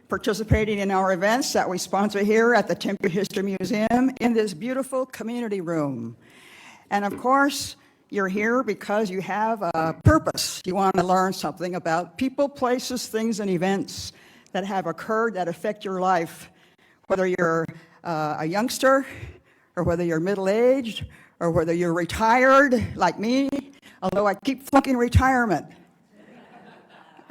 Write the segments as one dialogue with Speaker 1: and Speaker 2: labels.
Speaker 1: participating in our events that we sponsor here at the Tempe History Museum in this beautiful community room. And of course, you're here because you have a purpose. You want to learn something about people, places, things, and events that have occurred that affect your life, whether you're a youngster, or whether you're middle-aged, or whether you're retired like me, although I keep flunking retirement.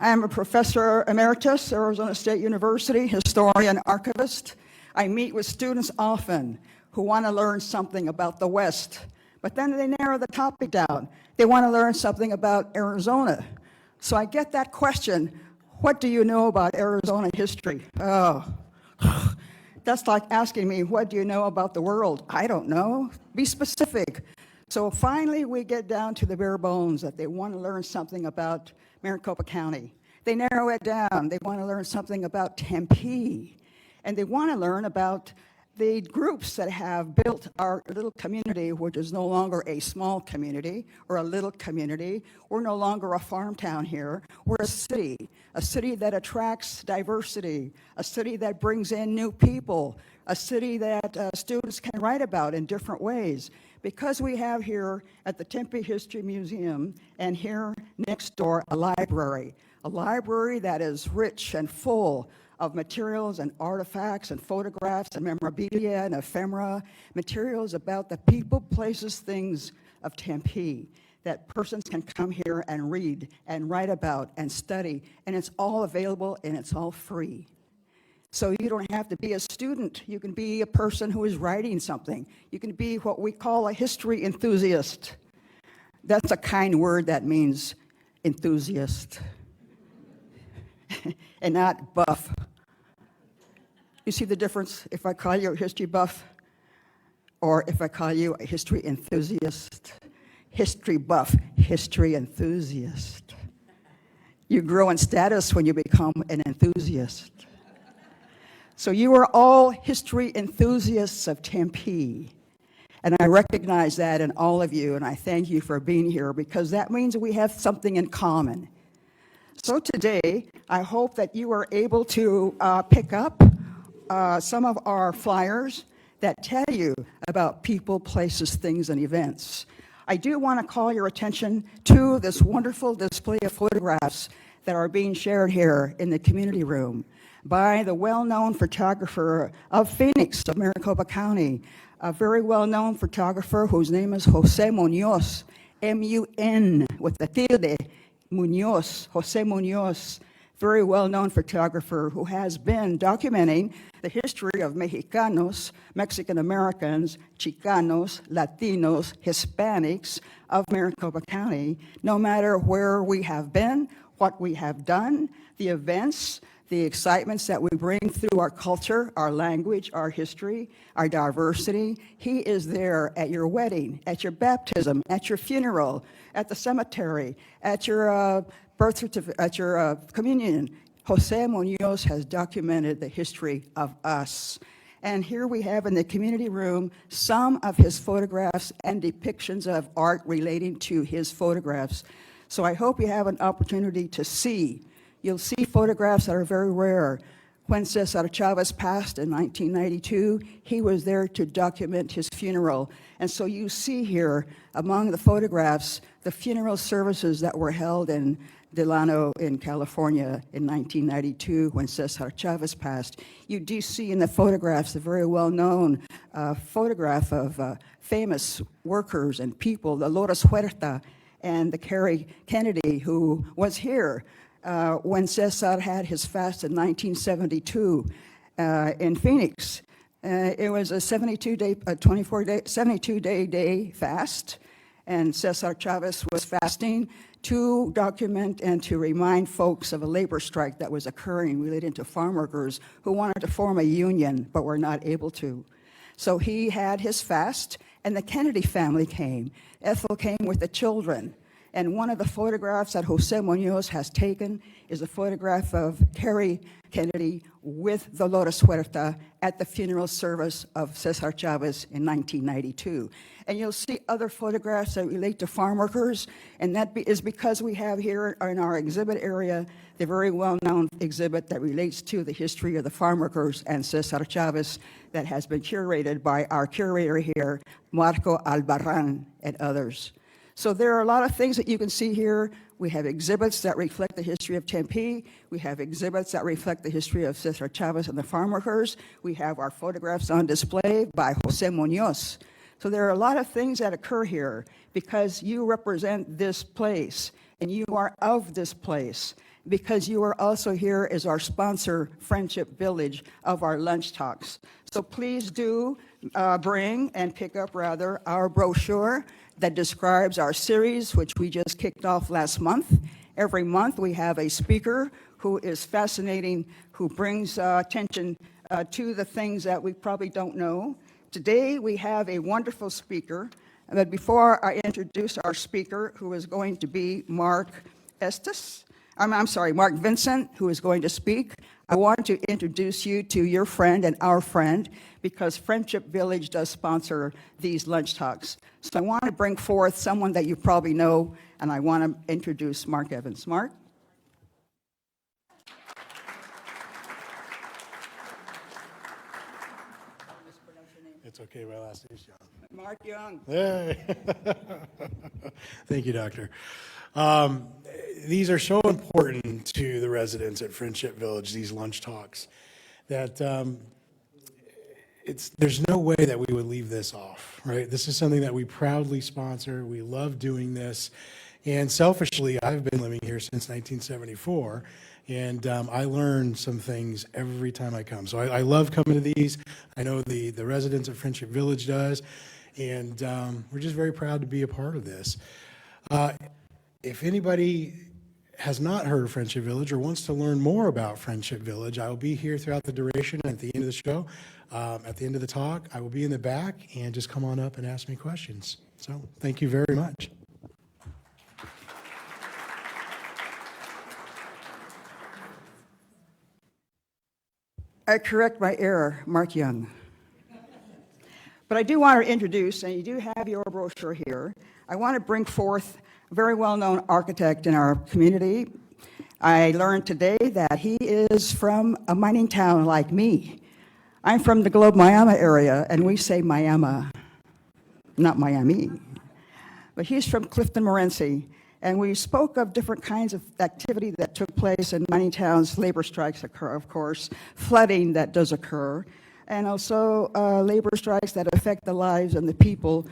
Speaker 1: I am a professor emeritus, Arizona State University, historian, archivist. I meet with students often who want to learn something about the West, but then they narrow the topic down. They want to learn something about Arizona. So I get that question, what do you know about Arizona history? Oh, that's like asking me, what do you know about the world? I don't know. Be specific. So finally, we get down to the bare bones that they want to learn something about Maricopa County. They narrow it down. They want to learn something about Tempe. And they want to learn about the groups that have built our little community, which is no longer a small community or a little community. We're no longer a farm town here. We're a city that attracts diversity, a city that brings in new people, a city that students can write about in different ways. Because we have here at the Tempe History Museum and here next door a library that is rich and full of materials and artifacts and photographs and memorabilia and ephemera, materials about the people, places, things of Tempe that persons can come here and read and write about and study, and it's all available and it's all free. So you don't have to be a student. You can be a person who is writing something. You can be what we call a history enthusiast. That's a kind word that means enthusiast and not buff. You see the difference if I call you a history buff or if I call you a history enthusiast? History buff, history enthusiast. You grow in status when you become an enthusiast. So you are all history enthusiasts of Tempe. And I recognize that in all of you, and I thank you for being here because that means we have something in common. So today, I hope that you are able to pick up some of our flyers that tell you about people, places, things, and events. I do want to call your attention to this wonderful display of photographs that are being shared here in the community room by the well-known photographer of Phoenix, of Maricopa County, a very well-known photographer whose name is Jose Munoz, M-U-N with the tilde, Munoz, Jose Munoz, very well-known photographer who has been documenting the history of Mexicanos, Mexican Americans, Chicanos, Latinos, Hispanics of Maricopa County, no matter where we have been, what we have done, the events, the excitements that we bring through our culture, our language, our history, our diversity. He is there at your wedding, at your baptism, at your funeral, at the cemetery, at your birth certificate, at your communion. Jose Munoz has documented the history of us. And here we have in the community room some of his photographs and depictions of art relating to his photographs. So I hope you have an opportunity to see. You'll see photographs that are very rare. When Cesar Chavez passed in 1992, he was there to document his funeral. And so you see here, among the photographs, the funeral services that were held in Delano in California in 1992 when Cesar Chavez passed. You do see in the photographs the very well-known photograph of famous workers and people, the Loras Huerta and the Carrie Kennedy, who was here when Cesar had his fast in 1972 in Phoenix. It was a 72-day fast, and Cesar Chavez was fasting to document and to remind folks of a labor strike that was occurring related to farm workers who wanted to form a union but were not able to. So he had his fast, and the Kennedy family came. Ethel came with the children. And one of the photographs that Jose Munoz has taken is a photograph of Carrie Kennedy with the Loras Huerta at the funeral service of Cesar Chavez in 1992. And you'll see other photographs that relate to farm workers, and that is because we have here in our exhibit area the very well-known exhibit that relates to the history of the farm workers and Cesar Chavez that has been curated by our curator here, Marco Albarran, and others. So there are a lot of things that you can see here. We have exhibits that reflect the history of Tempe. We have exhibits that reflect the history of Cesar Chavez and the farm workers. We have our photographs on display by Jose Munoz. So there are a lot of things that occur here because you represent this place and you are of this place, because you are also here as our sponsor, Friendship Village, of our lunch talks. So please do bring and pick up, rather, our brochure that describes our series, which we just kicked off last month. Every month we have a speaker who is fascinating, who brings attention to the things that we probably don't know. Today we have a wonderful speaker, but before I introduce our speaker, who is going to be Mark Vinson, who is going to speak, I want to introduce you to your friend and our friend, because Friendship Village does sponsor these lunch talks. So I want to bring forth someone that you probably know, and I want to introduce Mark Evans. Mark?
Speaker 2: It's okay, my last name's Young.
Speaker 1: Mark Young.
Speaker 2: Hey. Thank you, Doctor. These are so important to the residents at Friendship Village, these lunch talks, that there's no way that we would leave this off, right? This is something that we proudly sponsor. We love doing this. And selfishly, I've been living here since 1974, and I learn some things every time I come. So I love coming to these. I know the residents of Friendship Village does, and we're just very proud to be a part of this. If anybody has not heard of Friendship Village or wants to learn more about Friendship Village, I will be here throughout the duration. At the end of the show, at the end of the talk, I will be in the back, and just come on up and ask me questions. So thank you very much.
Speaker 1: I correct my error, Mark Young. But I do want to introduce, and you do have your brochure here, I want to bring forth a very well-known architect in our community. I learned today that he is from a mining town like me. I'm from the Globe Miami area, and we say Miami, not Miami. But he's from Clifton, Morenci, and we spoke of different kinds of activity that took place in mining towns. Labor strikes occur, of course, flooding that does occur, and also labor strikes that affect the lives and the people.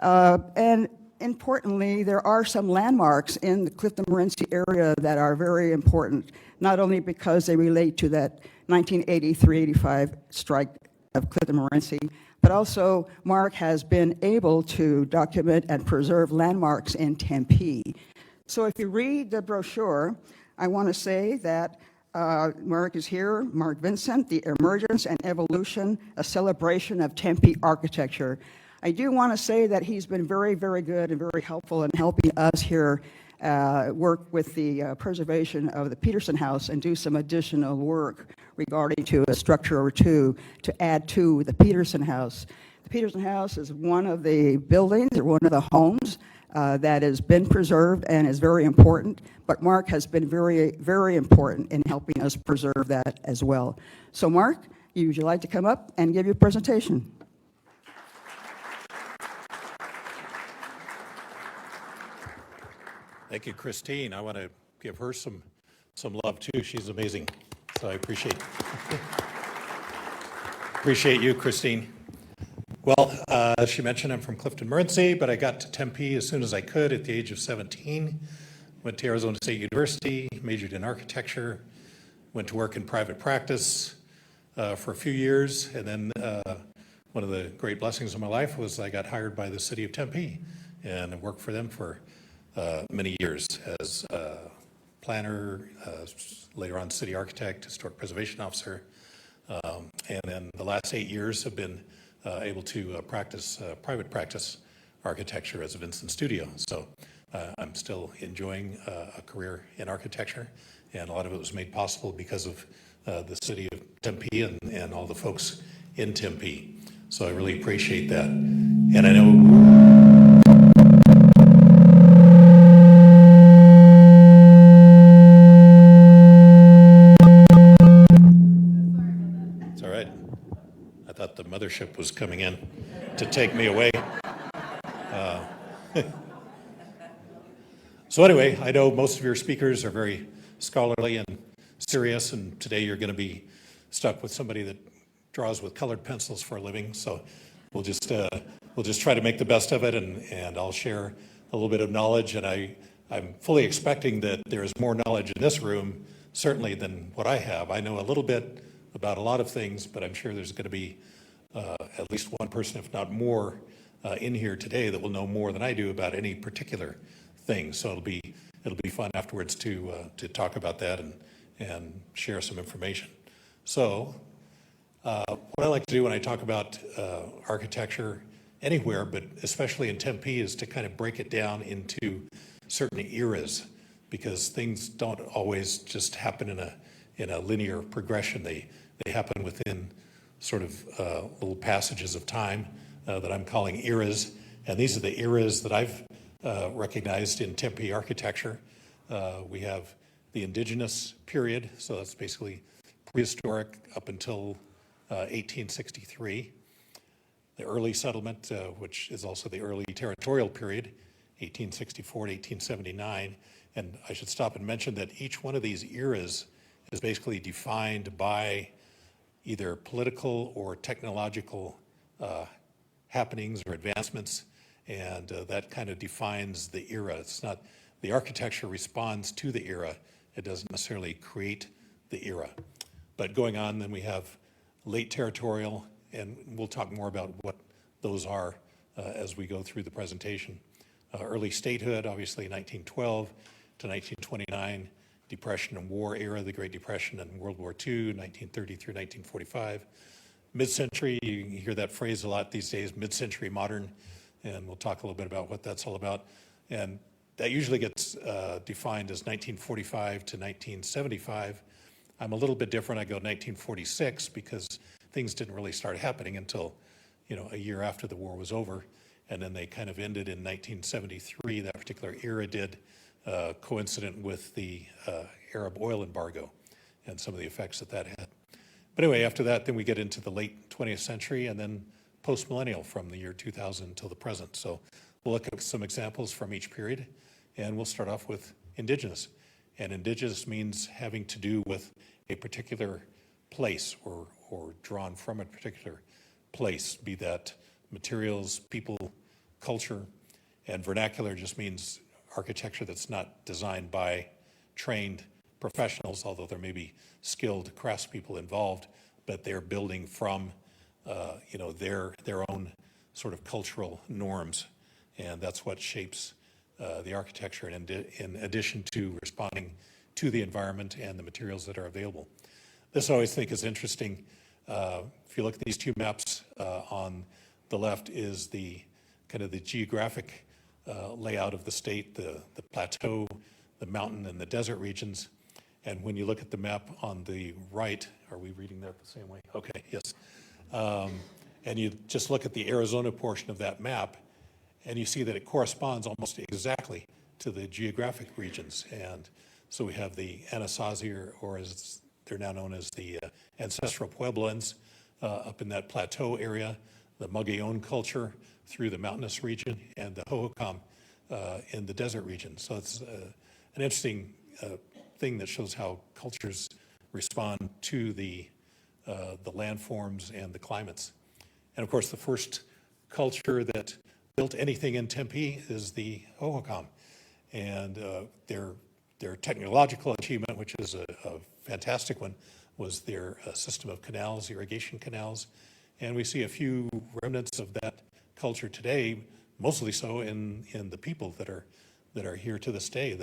Speaker 1: And importantly, there are some landmarks in the Clifton Morenci area that are very important, not only because they relate to that 1983-85 strike of Clifton Morenci, but also Mark has been able to document and preserve landmarks in Tempe. So if you read the brochure, I want to say that Mark is here, Mark Vinson, The Emergence and Evolution, a celebration of Tempe architecture. I do want to say that he's been very, very good and very helpful in helping us here work with the preservation of the Peterson House and do some additional work regarding to a structure or two to add to the Peterson House. The Peterson House is one of the buildings or one of the homes that has been preserved and is very important, but Mark has been very, very important in helping us preserve that as well. So Mark, would you like to come up and give your presentation?
Speaker 3: Thank you, Christine. I want to give her some love too. She's amazing. So I appreciate you, Christine. Well, as she mentioned, I'm from Clifton, Morenci, but I got to Tempe as soon as I could at the age of 17. Went to Arizona State University, majored in architecture, went to work in private practice for a few years, and then one of the great blessings of my life was I got hired by the City of Tempe, and I worked for them for many years as planner, later on city architect, historic preservation officer, and then the last 8 years have been able to practice private practice architecture as a VinsonStudio. So I'm still enjoying a career in architecture, and a lot of it was made possible because of the City of Tempe and all the folks in Tempe. So I really appreciate that. And I know mothership was coming in to take me away. So anyway, I know most of your speakers are very scholarly and serious, and today you're going to be stuck with somebody that draws with colored pencils for a living. So we'll just try to make the best of it, and I'll share a little bit of knowledge. And I'm fully expecting that there is more knowledge in this room, certainly, than what I have. I know a little bit about a lot of things, but I'm sure there's going to be at least one person, if not more, in here today that will know more than I do about any particular thing. So it'll be fun afterwards to talk about that and share some information. So what I like to do when I talk about architecture anywhere, but especially in Tempe, is to kind of break it down into certain eras, because things don't always just happen in a linear progression. They happen within sort of little passages of time that I'm calling eras, and these are the eras that I've recognized in Tempe architecture. We have the indigenous period, so that's basically prehistoric up until 1863. The early settlement, which is also the early territorial period, 1864 to 1879. And I should stop and mention that each one of these eras is basically defined by either political or technological happenings or advancements, and that kind of defines the era. It's not, the architecture responds to the era. It doesn't necessarily create the era. But going on, then we have late territorial, and we'll talk more about what those are as we go through the presentation. Early statehood, obviously 1912 to 1929, Depression and War era, the Great Depression and World War II, 1930 through 1945. Mid-century, you hear that phrase a lot these days, mid-century modern, and we'll talk a little bit about what that's all about. And that usually gets defined as 1945 to 1975. I'm a little bit different. I go 1946 because things didn't really start happening until, a year after the war was over. And then they kind of ended in 1973, that particular era did, coincident with the Arab oil embargo and some of the effects that had. But anyway, after that, then we get into the late 20th century and then post-millennial from the year 2000 until the present. So we'll look at some examples from each period, and we'll start off with indigenous. And indigenous means having to do with a particular place or drawn from a particular place, be that materials, people, culture. And vernacular just means architecture that's not designed by trained professionals, although there may be skilled craftspeople involved, but they're building from their own sort of cultural norms, and that's what shapes the architecture, and in addition to responding to the environment and the materials that are available. This I always think is interesting. If you look at these two maps, on the left is the kind of the geographic layout of the state, the plateau, the mountain, and the desert regions. And when you look at the map on the right, are we reading that the same way? Okay, yes. And you just look at the Arizona portion of that map, and you see that it corresponds almost exactly to the geographic regions. And so we have the Anasazi, or as they're now known as the ancestral Puebloans, up in that plateau area, the Mogollon culture through the mountainous region, and the Hohokam in the desert region. So it's an interesting thing that shows how cultures respond to the landforms and the climates. And of course, the first culture that built anything in Tempe is the Hohokam. And their technological achievement, which is a fantastic one, was their system of canals, irrigation canals. And we see a few remnants of that culture today, mostly so in the people that are here to this day,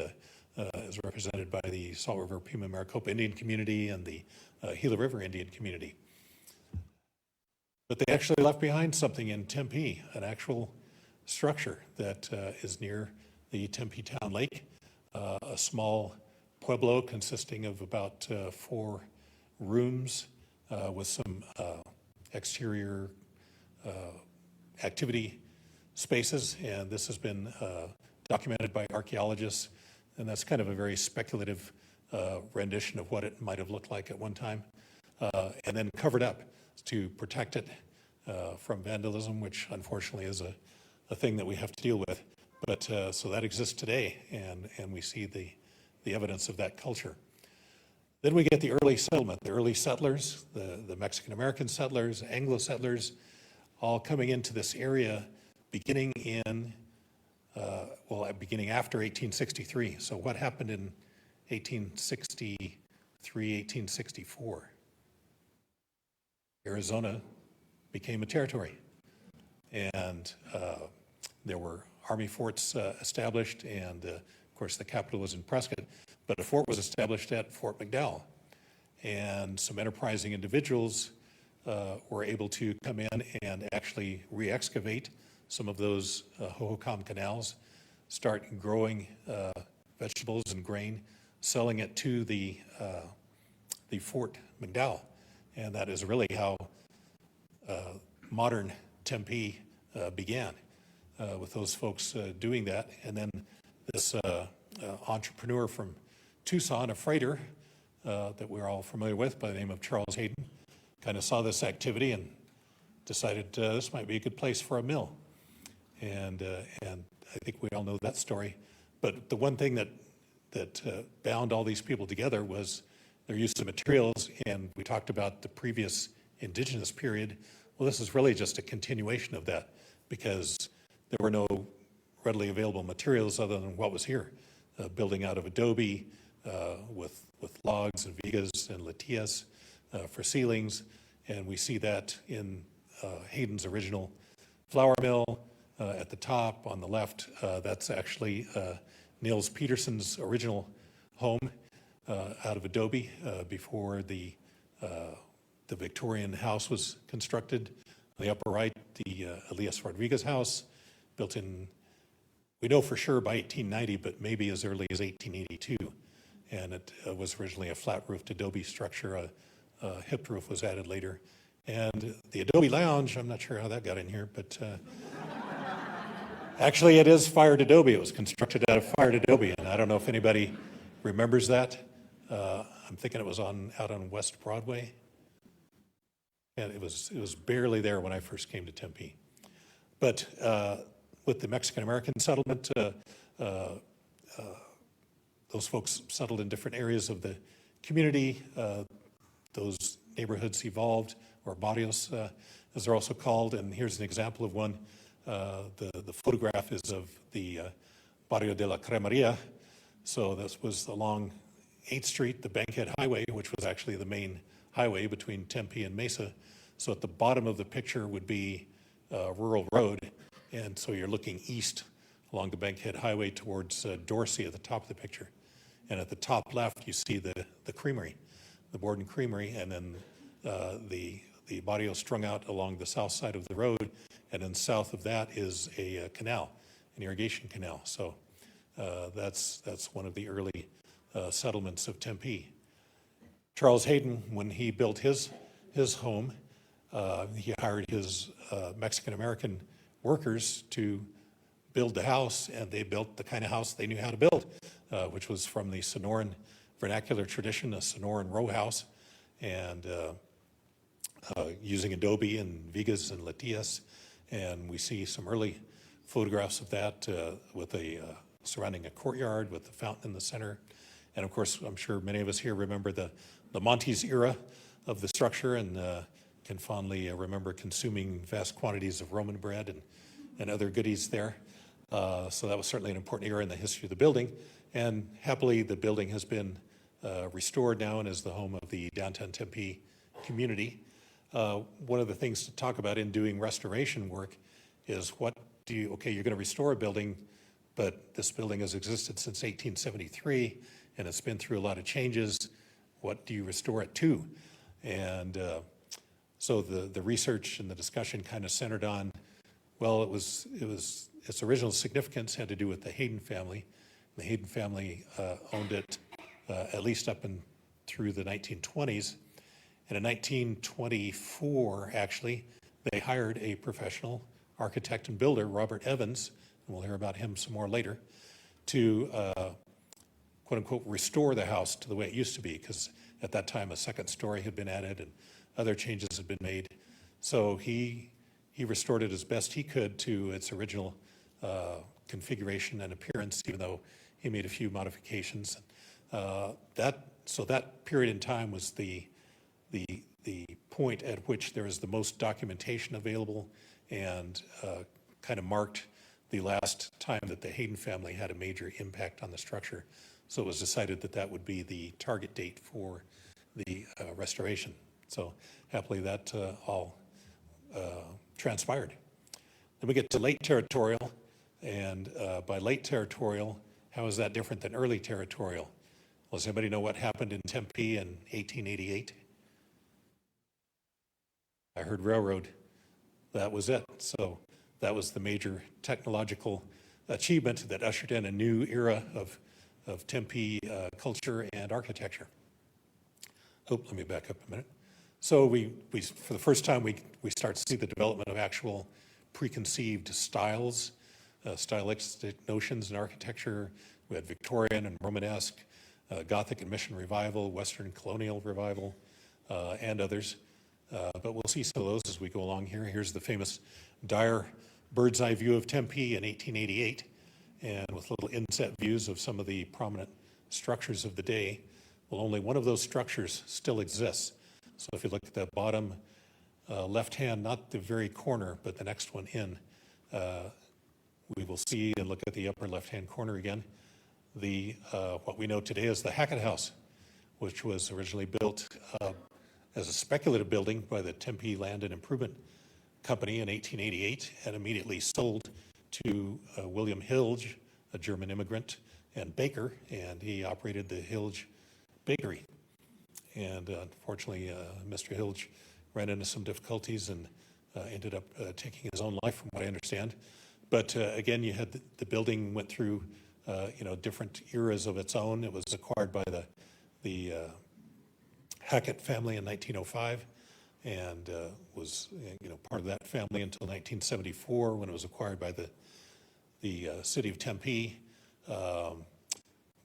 Speaker 3: as represented by the Salt River Pima Maricopa Indian community and the Gila River Indian community. But they actually left behind something in Tempe, an actual structure that is near the Tempe Town Lake, a small pueblo consisting of about 4 rooms with some exterior activity spaces, and this has been documented by archaeologists, and that's kind of a very speculative rendition of what it might have looked like at one time, and then covered up to protect it from vandalism, which unfortunately is a thing that we have to deal with. But so that exists today, and we see the evidence of that culture. Then we get the early settlement, the early settlers, the Mexican-American settlers, Anglo settlers, all coming into this area beginning beginning after 1863. So what happened in 1863, 1864? Arizona became a territory, and there were army forts established, and of course the capital was in Prescott, but a fort was established at Fort McDowell, and some enterprising individuals were able to come in and actually re-excavate some of those Hohokam canals, start growing vegetables and grain, selling it to the Fort McDowell. And that is really how modern Tempe began, with those folks doing that. And then this entrepreneur from Tucson, a freighter that we're all familiar with by the name of Charles Hayden, kind of saw this activity and decided this might be a good place for a mill. And I think we all know that story. But the one thing that bound all these people together was their use of materials, and we talked about the previous indigenous period. Well, this is really just a continuation of that, because there were no readily available materials other than what was here. Building out of adobe with logs and vigas and latillas for ceilings, and we see that in Hayden's original flour mill at the top on the left. That's actually Nils Peterson's original home out of adobe before the Victorian house was constructed. On the upper right, the Elias Rodriguez house, built in, we know for sure by 1890, but maybe as early as 1882. And it was originally a flat-roofed adobe structure. A hip roof was added later. And the adobe lounge, I'm not sure how that got in here, but actually it is fired adobe. It was constructed out of fired adobe, and I don't know if anybody remembers that. I'm thinking it was out on West Broadway. And it was barely there when I first came to Tempe. But with the Mexican-American settlement, those folks settled in different areas of the community. Those neighborhoods evolved, or barrios, as they're also called. And here's an example of one. The photograph is of the Barrio de la Cremeria. So this was along 8th Street, the Bankhead Highway, which was actually the main highway between Tempe and Mesa. So at the bottom of the picture would be Rural Road, and so you're looking east along the Bankhead Highway towards Dorsey at the top of the picture. And at the top left, you see the creamery, the Borden Creamery, and then the barrio strung out along the south side of the road, and then south of that is a canal, an irrigation canal. So that's one of the early settlements of Tempe. Charles Hayden, when he built his home, he hired his Mexican-American workers to build the house, and they built the kind of house they knew how to build, which was from the Sonoran vernacular tradition, a Sonoran row house, and using adobe and vigas and latillas. And we see some early photographs of that with surrounding a courtyard with the fountain in the center. And of course, I'm sure many of us here remember the Montes era of the structure, and can fondly remember consuming vast quantities of Roman bread and other goodies there. So that was certainly an important era in the history of the building. And happily, the building has been restored now and is the home of the downtown Tempe community. One of the things to talk about in doing restoration work is you're going to restore a building, but this building has existed since 1873, and it's been through a lot of changes. What do you restore it to? And so the research and the discussion kind of centered on, well, its original significance had to do with the Hayden family. The Hayden family owned it at least up and through the 1920s. And in 1924, actually, they hired a professional architect and builder, Robert Evans, and we'll hear about him some more later, to quote unquote restore the house to the way it used to be, because at that time a second story had been added and other changes had been made. So he he restored it as best he could to its original configuration and appearance, even though he made a few modifications. So that period in time was the point at which there is the most documentation available, and kind of marked the last time that the Hayden family had a major impact on the structure. So it was decided that that would be the target date for the restoration. So happily that all transpired. Then we get to late territorial, and by late territorial, how is that different than early territorial? Well, does anybody know what happened in Tempe in 1888? I heard railroad. That was it. So that was the major technological achievement that ushered in a new era of Tempe culture and architecture. Oh, let me back up a minute. So we for the first time, we start to see the development of actual preconceived styles, stylistic notions in architecture. We had Victorian and Romanesque, Gothic and Mission Revival, Western Colonial Revival, and others. But we'll see some of those as we go along here. Here's the famous Dyer bird's eye view of Tempe in 1888, and with little inset views of some of the prominent structures of the day. Well, only one of those structures still exists. So if you look at the bottom left hand, not the very corner, but the next one in, we will see and look at the upper left-hand corner again, the what we know today as the Hackett House, which was originally built as a speculative building by the Tempe Land and Improvement Company in 1888, and immediately sold to William Hilge, a German immigrant and baker, and he operated the Hilge Bakery. And unfortunately, Mr. Hilge ran into some difficulties and ended up taking his own life, from what I understand. But again, you had the building went through different eras of its own. It was acquired by the Hackett family in 1905, and was part of that family until 1974, when it was acquired by the City of Tempe.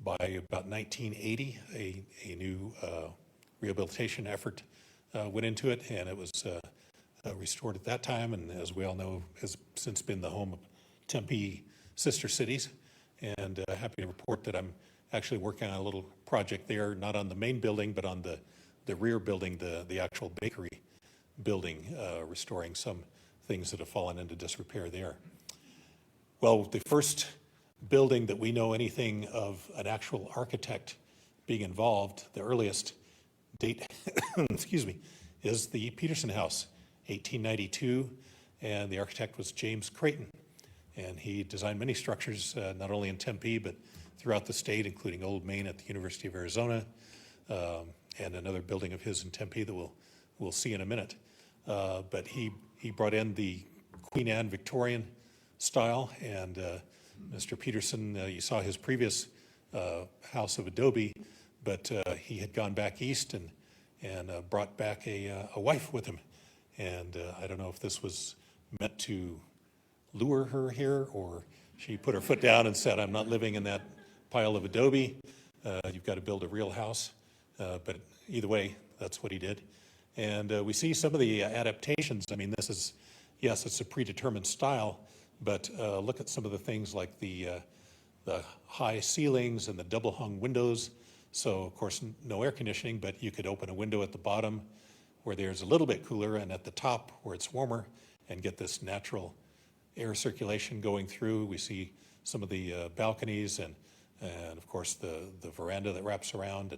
Speaker 3: By about 1980, a new rehabilitation effort went into it, and it was restored at that time, and as we all know, has since been the home of Tempe sister cities. And happy to report that I'm actually working on a little project there, not on the main building, but on the rear building, the actual bakery building, restoring some things that have fallen into disrepair there. Well, the first building that we know anything of an actual architect being involved, the earliest date, excuse me, is the Peterson House, 1892, and the architect was James Creighton. And he designed many structures, not only in Tempe, but throughout the state, including Old Main at the University of Arizona, and another building of his in Tempe that we'll see in a minute. But he brought in the Queen Anne Victorian style, and Mr. Peterson, you saw his previous house of adobe, but he had gone back east and brought back a wife with him. And I don't know if this was meant to lure her here, or she put her foot down and said, I'm not living in that pile of adobe. You've got to build a real house. But either way, that's what he did. And we see some of the adaptations. I mean, this is, yes, it's a predetermined style, but look at some of the things like the high ceilings and the double hung windows. So of course, no air conditioning, but you could open a window at the bottom where there's a little bit cooler, and at the top where it's warmer, and get this natural air circulation going through. We see some of the balconies and of course the veranda that wraps around,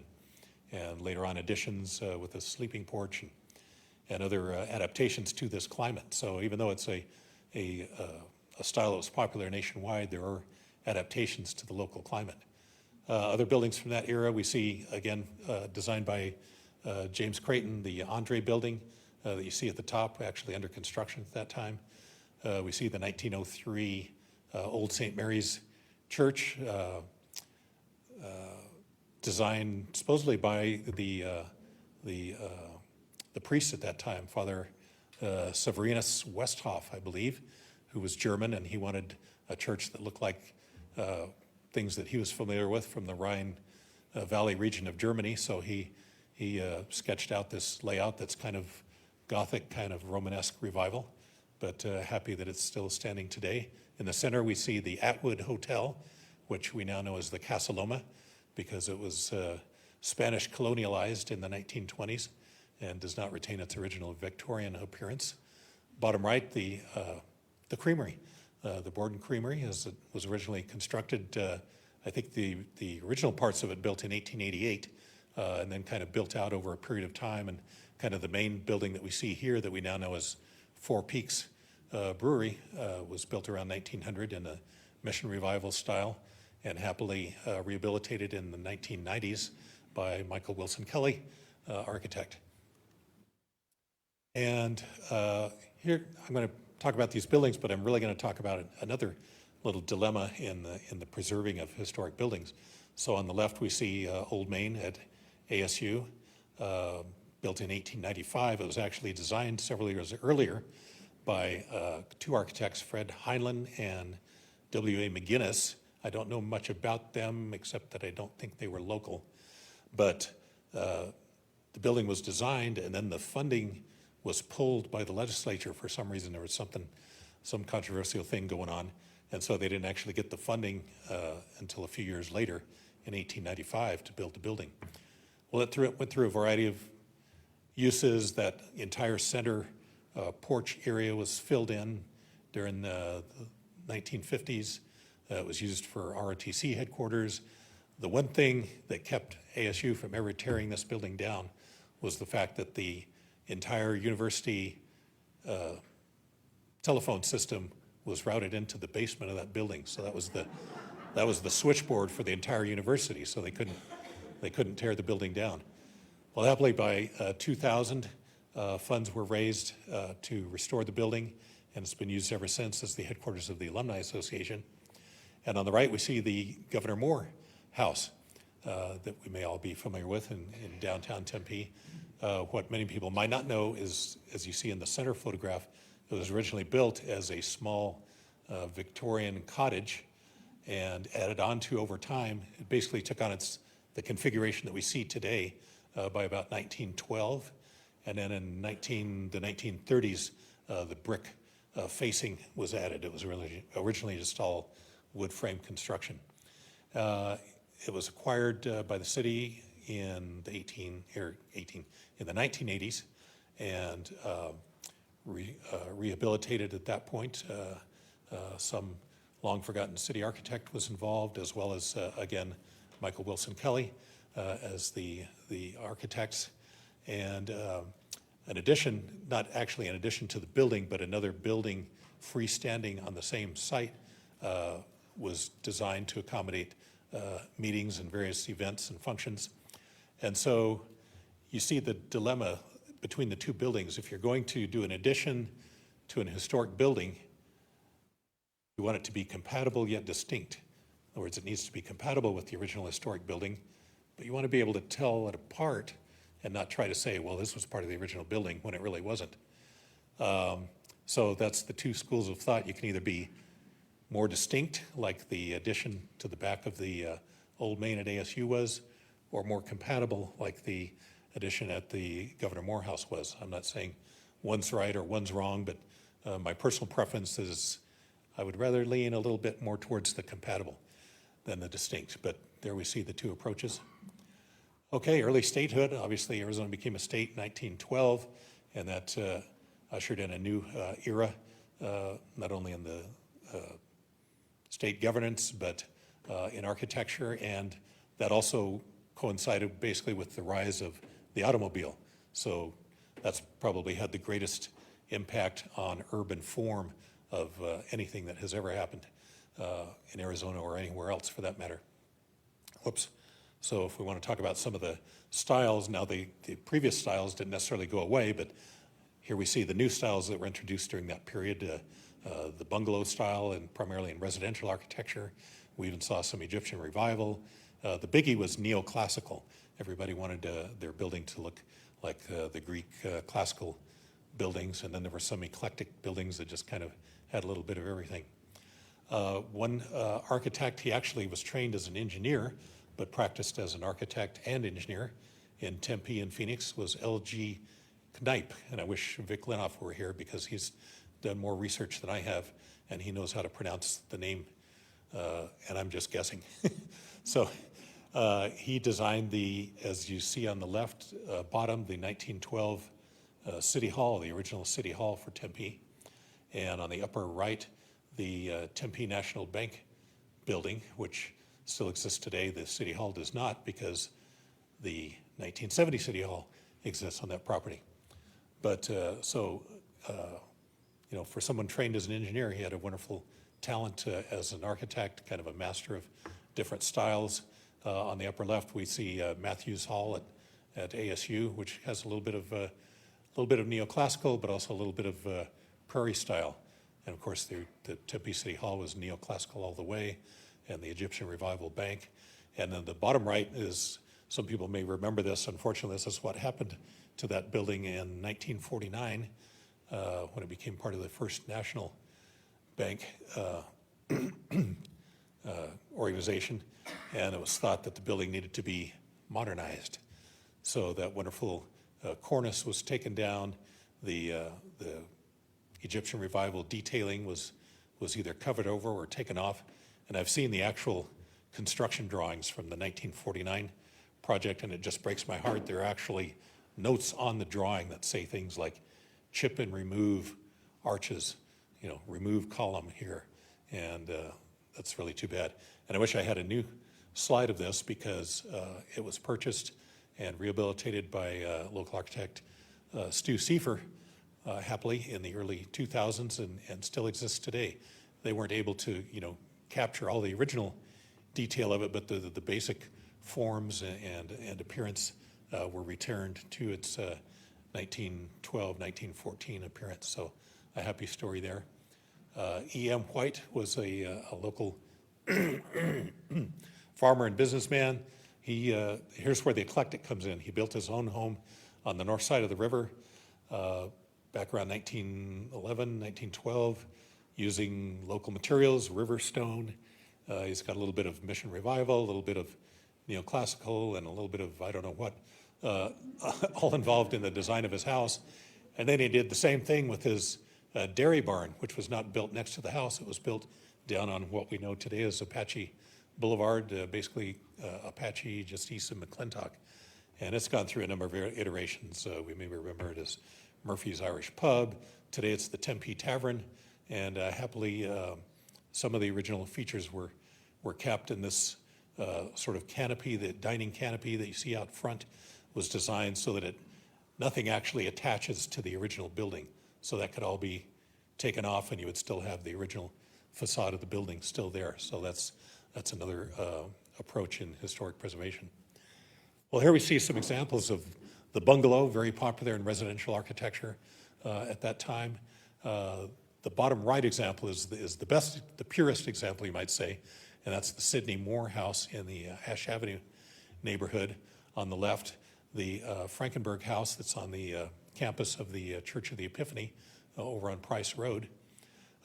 Speaker 3: and later on additions with a sleeping porch and other adaptations to this climate. So even though it's a style that was popular nationwide, there are adaptations to the local climate. Other buildings from that era we see, again, designed by James Creighton, the Andre building that you see at the top, actually under construction at that time. We see the 1903 Old St. Mary's Church, designed supposedly by the priest at that time, Father Severinus Westhoff, I believe, who was German, and he wanted a church that looked like things that he was familiar with from the Rhine Valley region of Germany. So he sketched out this layout that's kind of Gothic, kind of Romanesque revival. but happy that it's still standing today. In the center, we see the Atwood Hotel, which we now know as the Casa Loma, because it was Spanish colonialized in the 1920s and does not retain its original Victorian appearance. Bottom right, the creamery, the Borden Creamery, as it was originally constructed. I think the original parts of it built in 1888, and then kind of built out over a period of time. And kind of the main building that we see here that we now know as Four Peaks Brewery was built around 1900 in a Mission Revival style, and happily rehabilitated in the 1990s by Michael Wilson Kelly, architect. And here I'm going to talk about these buildings, but I'm really going to talk about another little dilemma in the preserving of historic buildings. So on the left we see Old Main at ASU, built in 1895. It was actually designed several years earlier by two architects, Fred Heinlein and W.A. McGinnis. I don't know much about them except that I don't think they were local. But the building was designed, and then the funding was pulled by the legislature for some reason. There was some controversial thing going on, and so they didn't actually get the funding until a few years later in 1895 to build the building. Well, it went through a variety of uses. That entire center porch area was filled in during the 1950s. It was used for ROTC headquarters. The one thing that kept ASU from ever tearing this building down was the fact that the entire university telephone system was routed into the basement of that building. So that was the switchboard for the entire university. So they couldn't tear the building down. Well, happily by 2000, funds were raised to restore the building, and it's been used ever since as the headquarters of the Alumni Association. And on the right, we see the Governor Moore House that we may all be familiar with in downtown Tempe. What many people might not know is, as you see in the center photograph, it was originally built as a small Victorian cottage and added on to over time. It basically took on the configuration that we see today by about 1912. And then in the 1930s, the brick facing was added. It was originally just all wood frame construction. It was acquired by the city in the 1980s and rehabilitated at that point. Some long forgotten city architect was involved, as well as again Michael Wilson Kelly as the architects. And an addition, not actually an addition to the building, but another building freestanding on the same site was designed to accommodate meetings and various events and functions. And so you see the dilemma between the two buildings. If you're going to do an addition to an historic building, you want it to be compatible yet distinct. In other words, it needs to be compatible with the original historic building, but you want to be able to tell it apart and not try to say, well, this was part of the original building when it really wasn't. So that's the two schools of thought. You can either be more distinct, like the addition to the back of the Old Main at ASU was, or more compatible, like the addition at the Governor Moore House was. I'm not saying one's right or one's wrong, but my personal preference is I would rather lean a little bit more towards the compatible than the distinct. But there we see the two approaches. Okay, early statehood. Obviously, Arizona became a state in 1912, and that ushered in a new era, not only in the state governance, but in architecture, and that also coincided basically with the rise of the automobile. So that's probably had the greatest impact on urban form of anything that has ever happened in Arizona or anywhere else for that matter. Whoops. So if we want to talk about some of the styles, now the previous styles didn't necessarily go away, but here we see the new styles that were introduced during that period, the bungalow style and primarily in residential architecture. We even saw some Egyptian revival. The biggie was neoclassical. Everybody wanted their building to look like the Greek classical buildings, and then there were some eclectic buildings that just kind of had a little bit of everything. One architect, he actually was trained as an engineer, but practiced as an architect and engineer in Tempe and Phoenix, was L.G. Kneip, and I wish Vic Linoff were here because he's done more research than I have, and he knows how to pronounce the name, and I'm just guessing. So he designed as you see on the left bottom, the 1912 City Hall, the original City Hall for Tempe, and on the upper right, the Tempe National Bank building, which still exists today. The City Hall does not, because the 1970 City Hall exists on that property. But for someone trained as an engineer, he had a wonderful talent as an architect, kind of a master of different styles. On the upper left, we see Matthews Hall at ASU, which has a little bit of neoclassical, but also a little bit of prairie style. And of course, the Tempe City Hall was neoclassical all the way, and the Egyptian Revival Bank. And then the bottom right is, some people may remember this, unfortunately, this is what happened to that building in 1949 when it became part of the First National Bank organization, and it was thought that the building needed to be modernized. So that wonderful cornice was taken down, the Egyptian Revival detailing was either covered over or taken off, and I've seen the actual construction drawings from the 1949 project, and it just breaks my heart. There are actually notes on the drawing that say things like chip and remove arches, remove column here, and that's really too bad. And I wish I had a new slide of this, because it was purchased and rehabilitated by local architect Stu Seifer, happily, in the early 2000s, and still exists today. They weren't able to, capture all the original detail of it, but the basic forms and appearance were returned to its 1912, 1914 appearance. So a happy story there. E.M. White was a local farmer and businessman. Here's where the eclectic comes in. He built his own home on the north side of the river back around 1911, 1912, using local materials, river stone. He's got a little bit of Mission Revival, a little bit of neoclassical, and a little bit of I don't know what, all involved in the design of his house. And then he did the same thing with his dairy barn, which was not built next to the house. It was built down on what we know today as Apache Boulevard, basically Apache just east of McClintock. And it's gone through a number of iterations. We may remember it as Murphy's Irish Pub. Today it's the Tempe Tavern. And happily, some of the original features were kept in this sort of canopy. The dining canopy that you see out front was designed so that nothing actually attaches to the original building. So that could all be taken off, and you would still have the original facade of the building still there. So that's another approach in historic preservation. Well, here we see some examples of the bungalow, very popular in residential architecture at that time. The bottom right example is the best, the purest example, you might say, and that's the Sidney Moore House in the Ash Avenue neighborhood. On the left, the Frankenberg House that's on the campus of the Church of the Epiphany over on Price Road.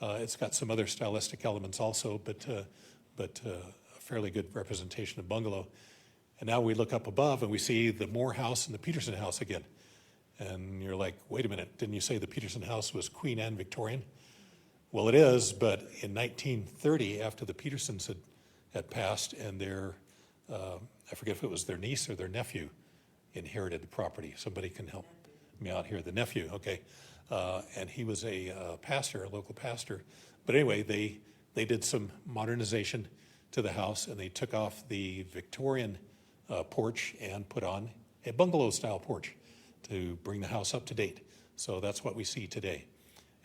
Speaker 3: It's got some other stylistic elements also, but a fairly good representation of bungalow. And now we look up above and we see the Moore House and the Peterson House again. And you're like, wait a minute, didn't you say the Peterson House was Queen Anne Victorian? Well, it is, but in 1930, after the Petersons had passed, and I forget if it was their niece or their nephew inherited the property. Somebody can help me out here. The nephew, okay. And he was a pastor, a local pastor. But anyway, they did some modernization to the house, and they took off the Victorian porch and put on a bungalow-style porch to bring the house up to date. So that's what we see today.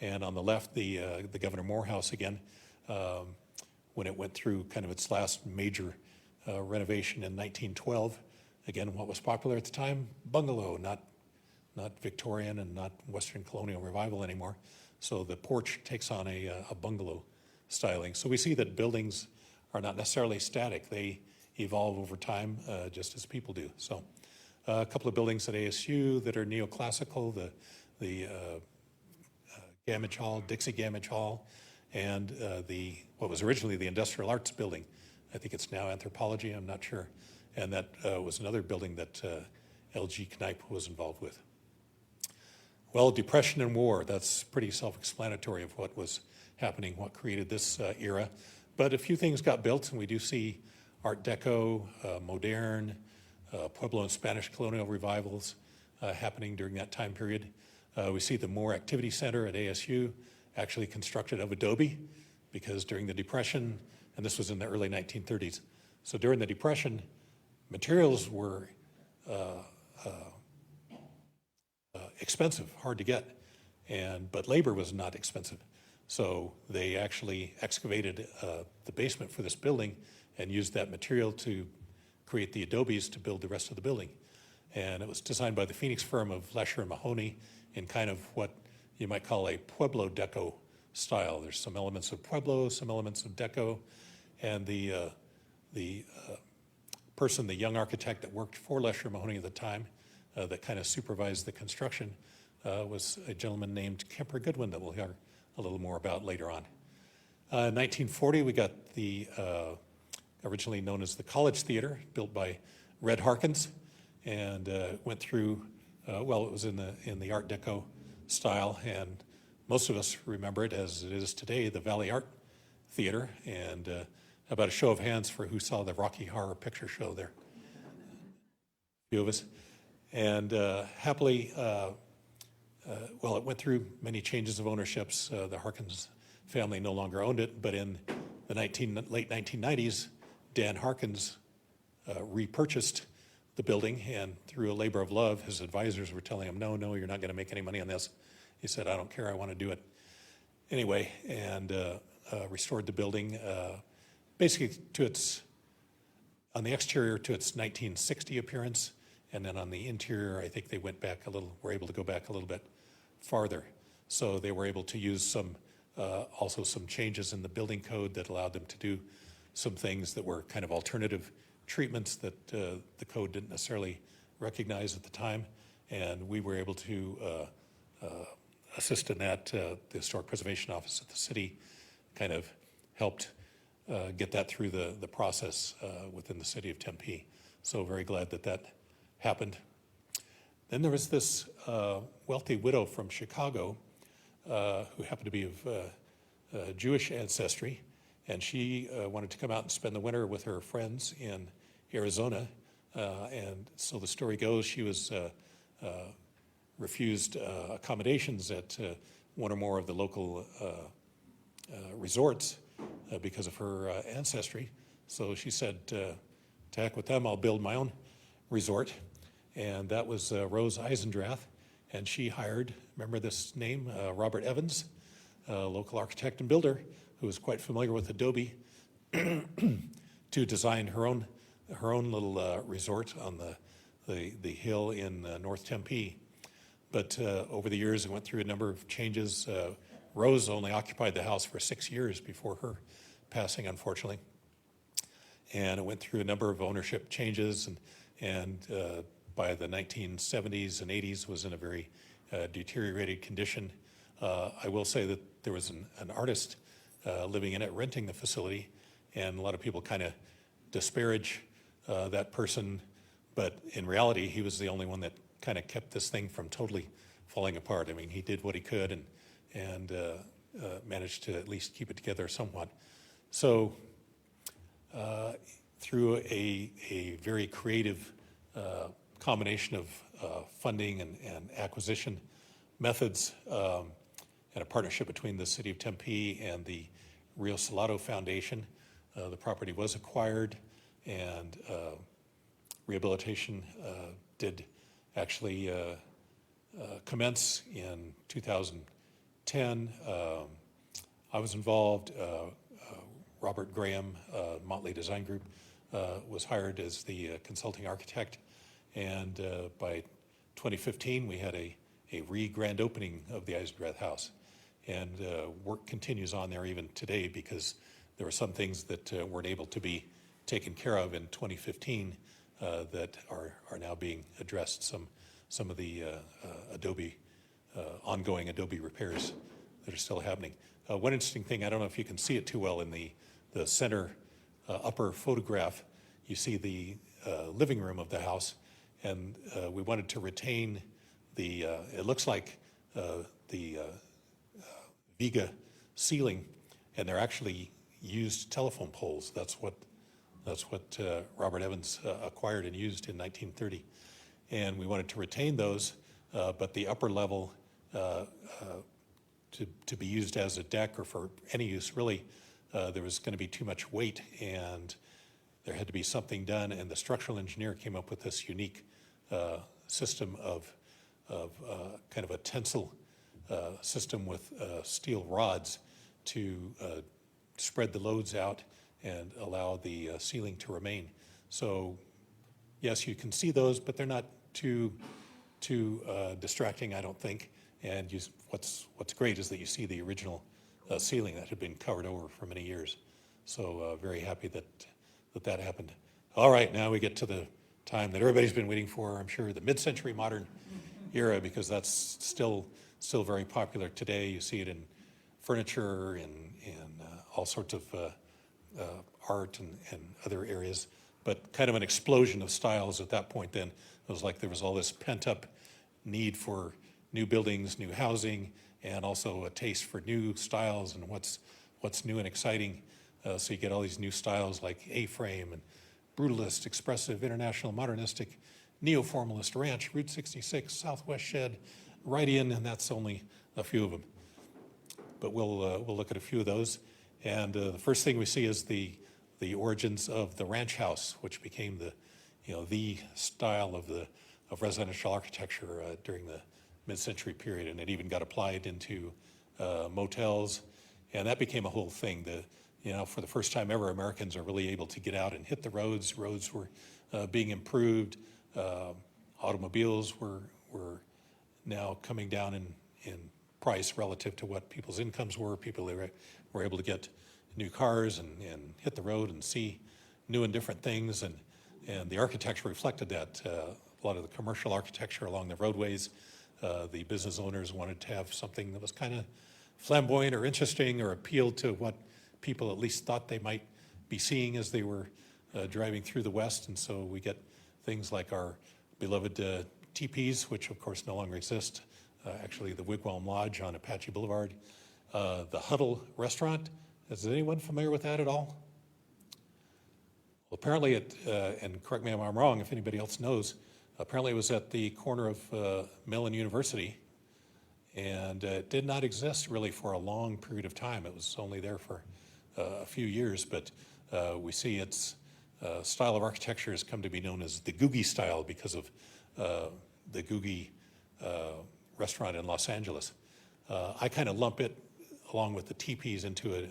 Speaker 3: And on the left, the Governor Moore House again, when it went through kind of its last major renovation in 1912. Again, what was popular at the time? Bungalow, not Victorian and not Western Colonial Revival anymore. So the porch takes on a bungalow styling. So we see that buildings are not necessarily static. They evolve over time, just as people do. So a couple of buildings at ASU that are neoclassical, the Gamage Hall, Dixie Gamage Hall, and what was originally the Industrial Arts Building. I think it's now Anthropology, I'm not sure. And that was another building that L.G. Kneip was involved with. Well, depression and war, that's pretty self-explanatory of what was happening, what created this era. But a few things got built, and we do see Art Deco, Moderne, Pueblo and Spanish colonial revivals happening during that time period. We see the Moore Activity Center at ASU actually constructed of adobe, because during the Depression, and this was in the early 1930s, so during the Depression, materials were expensive, hard to get, but labor was not expensive. So they actually excavated the basement for this building and used that material to create the adobes to build the rest of the building. And it was designed by the Phoenix firm of Lesher and Mahoney in kind of what you might call a Pueblo Deco style. There's some elements of Pueblo, some elements of Deco, and the young architect that worked for Lesher and Mahoney at the time, that kind of supervised the construction, was a gentleman named Kemper Goodwin that we'll hear a little more about later on. In 1940, we got the originally known as the College Theater, built by Red Harkins, and went through, it was in the Art Deco style, and most of us remember it as it is today, the Valley Art Theater. And how about a show of hands for who saw the Rocky Horror Picture Show there? A few of us. And happily, it went through many changes of ownerships. The Harkins family no longer owned it, but in the late 1990s, Dan Harkins repurchased the building, and through a labor of love, his advisors were telling him, no, you're not going to make any money on this. He said, I don't care, I want to do it anyway, and restored the building basically on the exterior to its 1960 appearance, and then on the interior, I think they were able to go back a little bit farther. So they were able to use also some changes in the building code that allowed them to do some things that were kind of alternative treatments that the code didn't necessarily recognize at the time. And we were able to assist in that. The Historic Preservation Office at the city kind of helped get that through the process within the city of Tempe. So very glad that happened. Then there was this wealthy widow from Chicago who happened to be of Jewish ancestry, and she wanted to come out and spend the winter with her friends in Arizona. And so the story goes, she was refused accommodations at one or more of the local resorts because of her ancestry. So she said, to heck with them, I'll build my own resort. And that was Rose Eisendrath, and she hired, remember this name, Robert Evans, a local architect and builder who was quite familiar with adobe, to design her own little resort on the hill in North Tempe. But over the years, it went through a number of changes. Rose only occupied the house for 6 years before her passing, unfortunately. And it went through a number of ownership changes, and by the 1970s and 80s was in a very deteriorated condition. I will say that there was an artist living in it, renting the facility, and a lot of people kind of disparage that person, but in reality, he was the only one that kind of kept this thing from totally falling apart. I mean, he did what he could and managed to at least keep it together somewhat. So through a very creative combination of funding and acquisition methods, and a partnership between the City of Tempe and the Rio Salado Foundation, the property was acquired, and rehabilitation did actually commence in 2010. I was involved. Robert Graham, Motley Design Group, was hired as the consulting architect, and by 2015 we had a grand opening of the Eisendrath House, and work continues on there even today, because there were some things that weren't able to be taken care of in 2015 that are now being addressed. Some of the ongoing adobe repairs that are still happening. One interesting thing, I don't know if you can see it too well in the center upper photograph, you see the living room of the house, and we wanted to retain it looks like the Viga ceiling, and they're actually used telephone poles. That's what Robert Evans acquired and used in 1930. And we wanted to retain those, but the upper level to be used as a deck or for any use, really, there was going to be too much weight, and there had to be something done. And the structural engineer came up with this unique system of kind of a tensile system with steel rods to spread the loads out and allow the ceiling to remain. So yes, you can see those, but they're not too distracting, I don't think. And what's great is that you see the original ceiling that had been covered over for many years. So very happy that happened. All right, now we get to the time that everybody's been waiting for, I'm sure, the mid-century modern era, because that's still very popular today. You see it in furniture and all sorts of art and other areas, but kind of an explosion of styles at that point then. It was like there was all this pent-up need for new buildings, new housing, and also a taste for new styles and what's new and exciting. So you get all these new styles like A-frame and brutalist, expressive, international, modernistic, neo-formalist, ranch, Route 66, Southwest shed, right in, and that's only a few of them. But we'll look at a few of those. And the first thing we see is the origins of the ranch house, which became the style of residential architecture during the mid-century period, and it even got applied into motels, and that became a whole thing. For the first time ever, Americans are really able to get out and hit the roads. Roads were being improved. Automobiles were now coming down in price relative to what people's incomes were. People were able to get new cars and hit the road and see new and different things, and the architecture reflected that. A lot of the commercial architecture along the roadways, the business owners wanted to have something that was kind of flamboyant or interesting or appealed to what people at least thought they might be seeing as they were driving through the West. And so we get things like our beloved teepees, which of course no longer exist. Actually, the Wigwam Lodge on Apache Boulevard. The Huddle Restaurant. Is anyone familiar with that at all? Well, apparently and correct me if I'm wrong, if anybody else knows, apparently it was at the corner of Mellon University, and it did not exist really for a long period of time. It was only there for a few years, but we see its style of architecture has come to be known as the Googie style because of the Googie restaurant in Los Angeles. I kind of lump it along with the teepees into a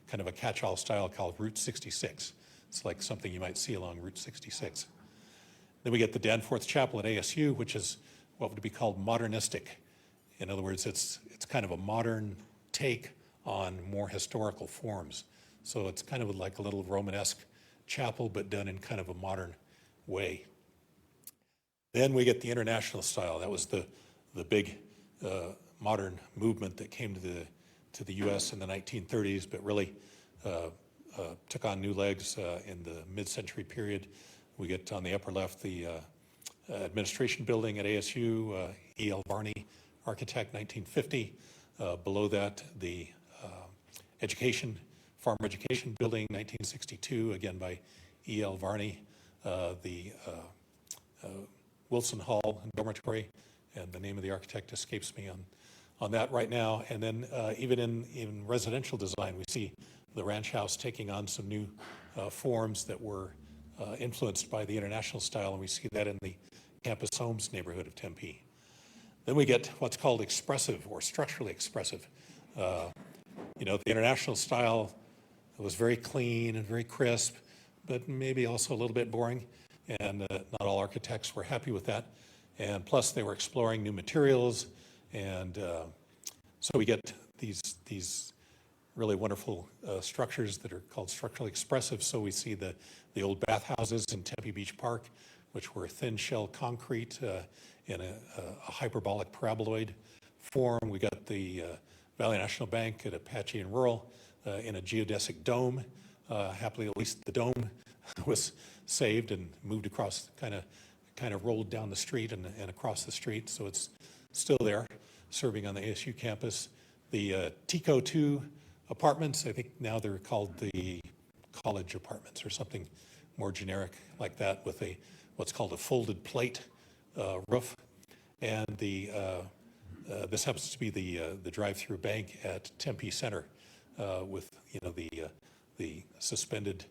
Speaker 3: kind of a catch-all style called Route 66. It's like something you might see along Route 66. Then we get the Danforth Chapel at ASU, which is what would be called modernistic. In other words, it's kind of a modern take on more historical forms. So it's kind of like a little Romanesque chapel, but done in kind of a modern way. Then we get the international style. That was the big modern movement that came to the U.S. in the 1930s, but really took on new legs in the mid-century period. We get on the upper left the administration building at ASU, E.L. Varney, architect, 1950. Below that, the farm education building, 1962, again by E.L. Varney. The Wilson Hall and dormitory, and the name of the architect escapes me on that right now. And then even in residential design, we see the ranch house taking on some new forms that were influenced by the international style, and we see that in the Campus Homes neighborhood of Tempe. Then we get what's called expressive or structurally expressive. The international style was very clean and very crisp, but maybe also a little bit boring, and not all architects were happy with that. And plus, they were exploring new materials, and so we get these really wonderful structures that are called structurally expressive. So we see the old bathhouses in Tempe Beach Park, which were thin shell concrete in a hyperbolic paraboloid form. We got the Valley National Bank at Apache and Rural in a geodesic dome. Happily, at least the dome was saved and moved across, kind of rolled down the street and across the street, so it's still there. serving on the ASU campus. The TICO 2 apartments, I think now they're called the college apartments or something more generic like that, with a what's called a folded plate roof. And this happens to be the drive-through bank at Tempe Center, with the suspended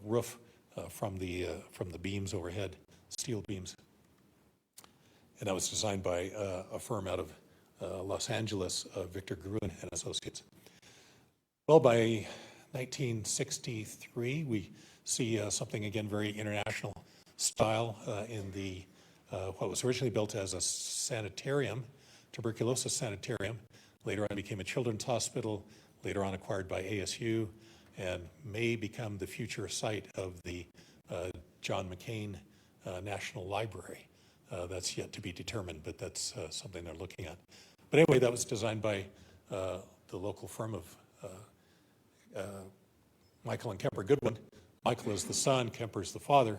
Speaker 3: roof from the beams overhead, steel beams. And that was designed by a firm out of Los Angeles, Victor Gruen and Associates. Well, by 1963, we see something again very international style in the what was originally built as a sanitarium, tuberculosis sanitarium. Later on became a children's hospital, later on acquired by ASU, and may become the future site of the John McCain National Library. That's yet to be determined, but that's something they're looking at. But anyway, that was designed by the local firm of Michael and Kemper Goodwin. Michael is the son, Kemper is the father.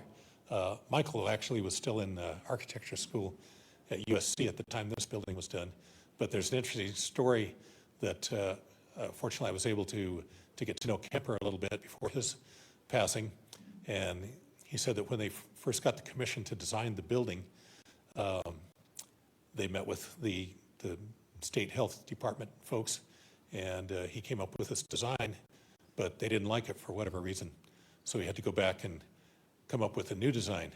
Speaker 3: Michael actually was still in architecture school at USC at the time this building was done. But there's an interesting story that fortunately I was able to get to know Kemper a little bit before his passing. And he said that when they first got the commission to design the building, they met with the state health department folks, and he came up with this design, but they didn't like it for whatever reason. So he had to go back and come up with a new design.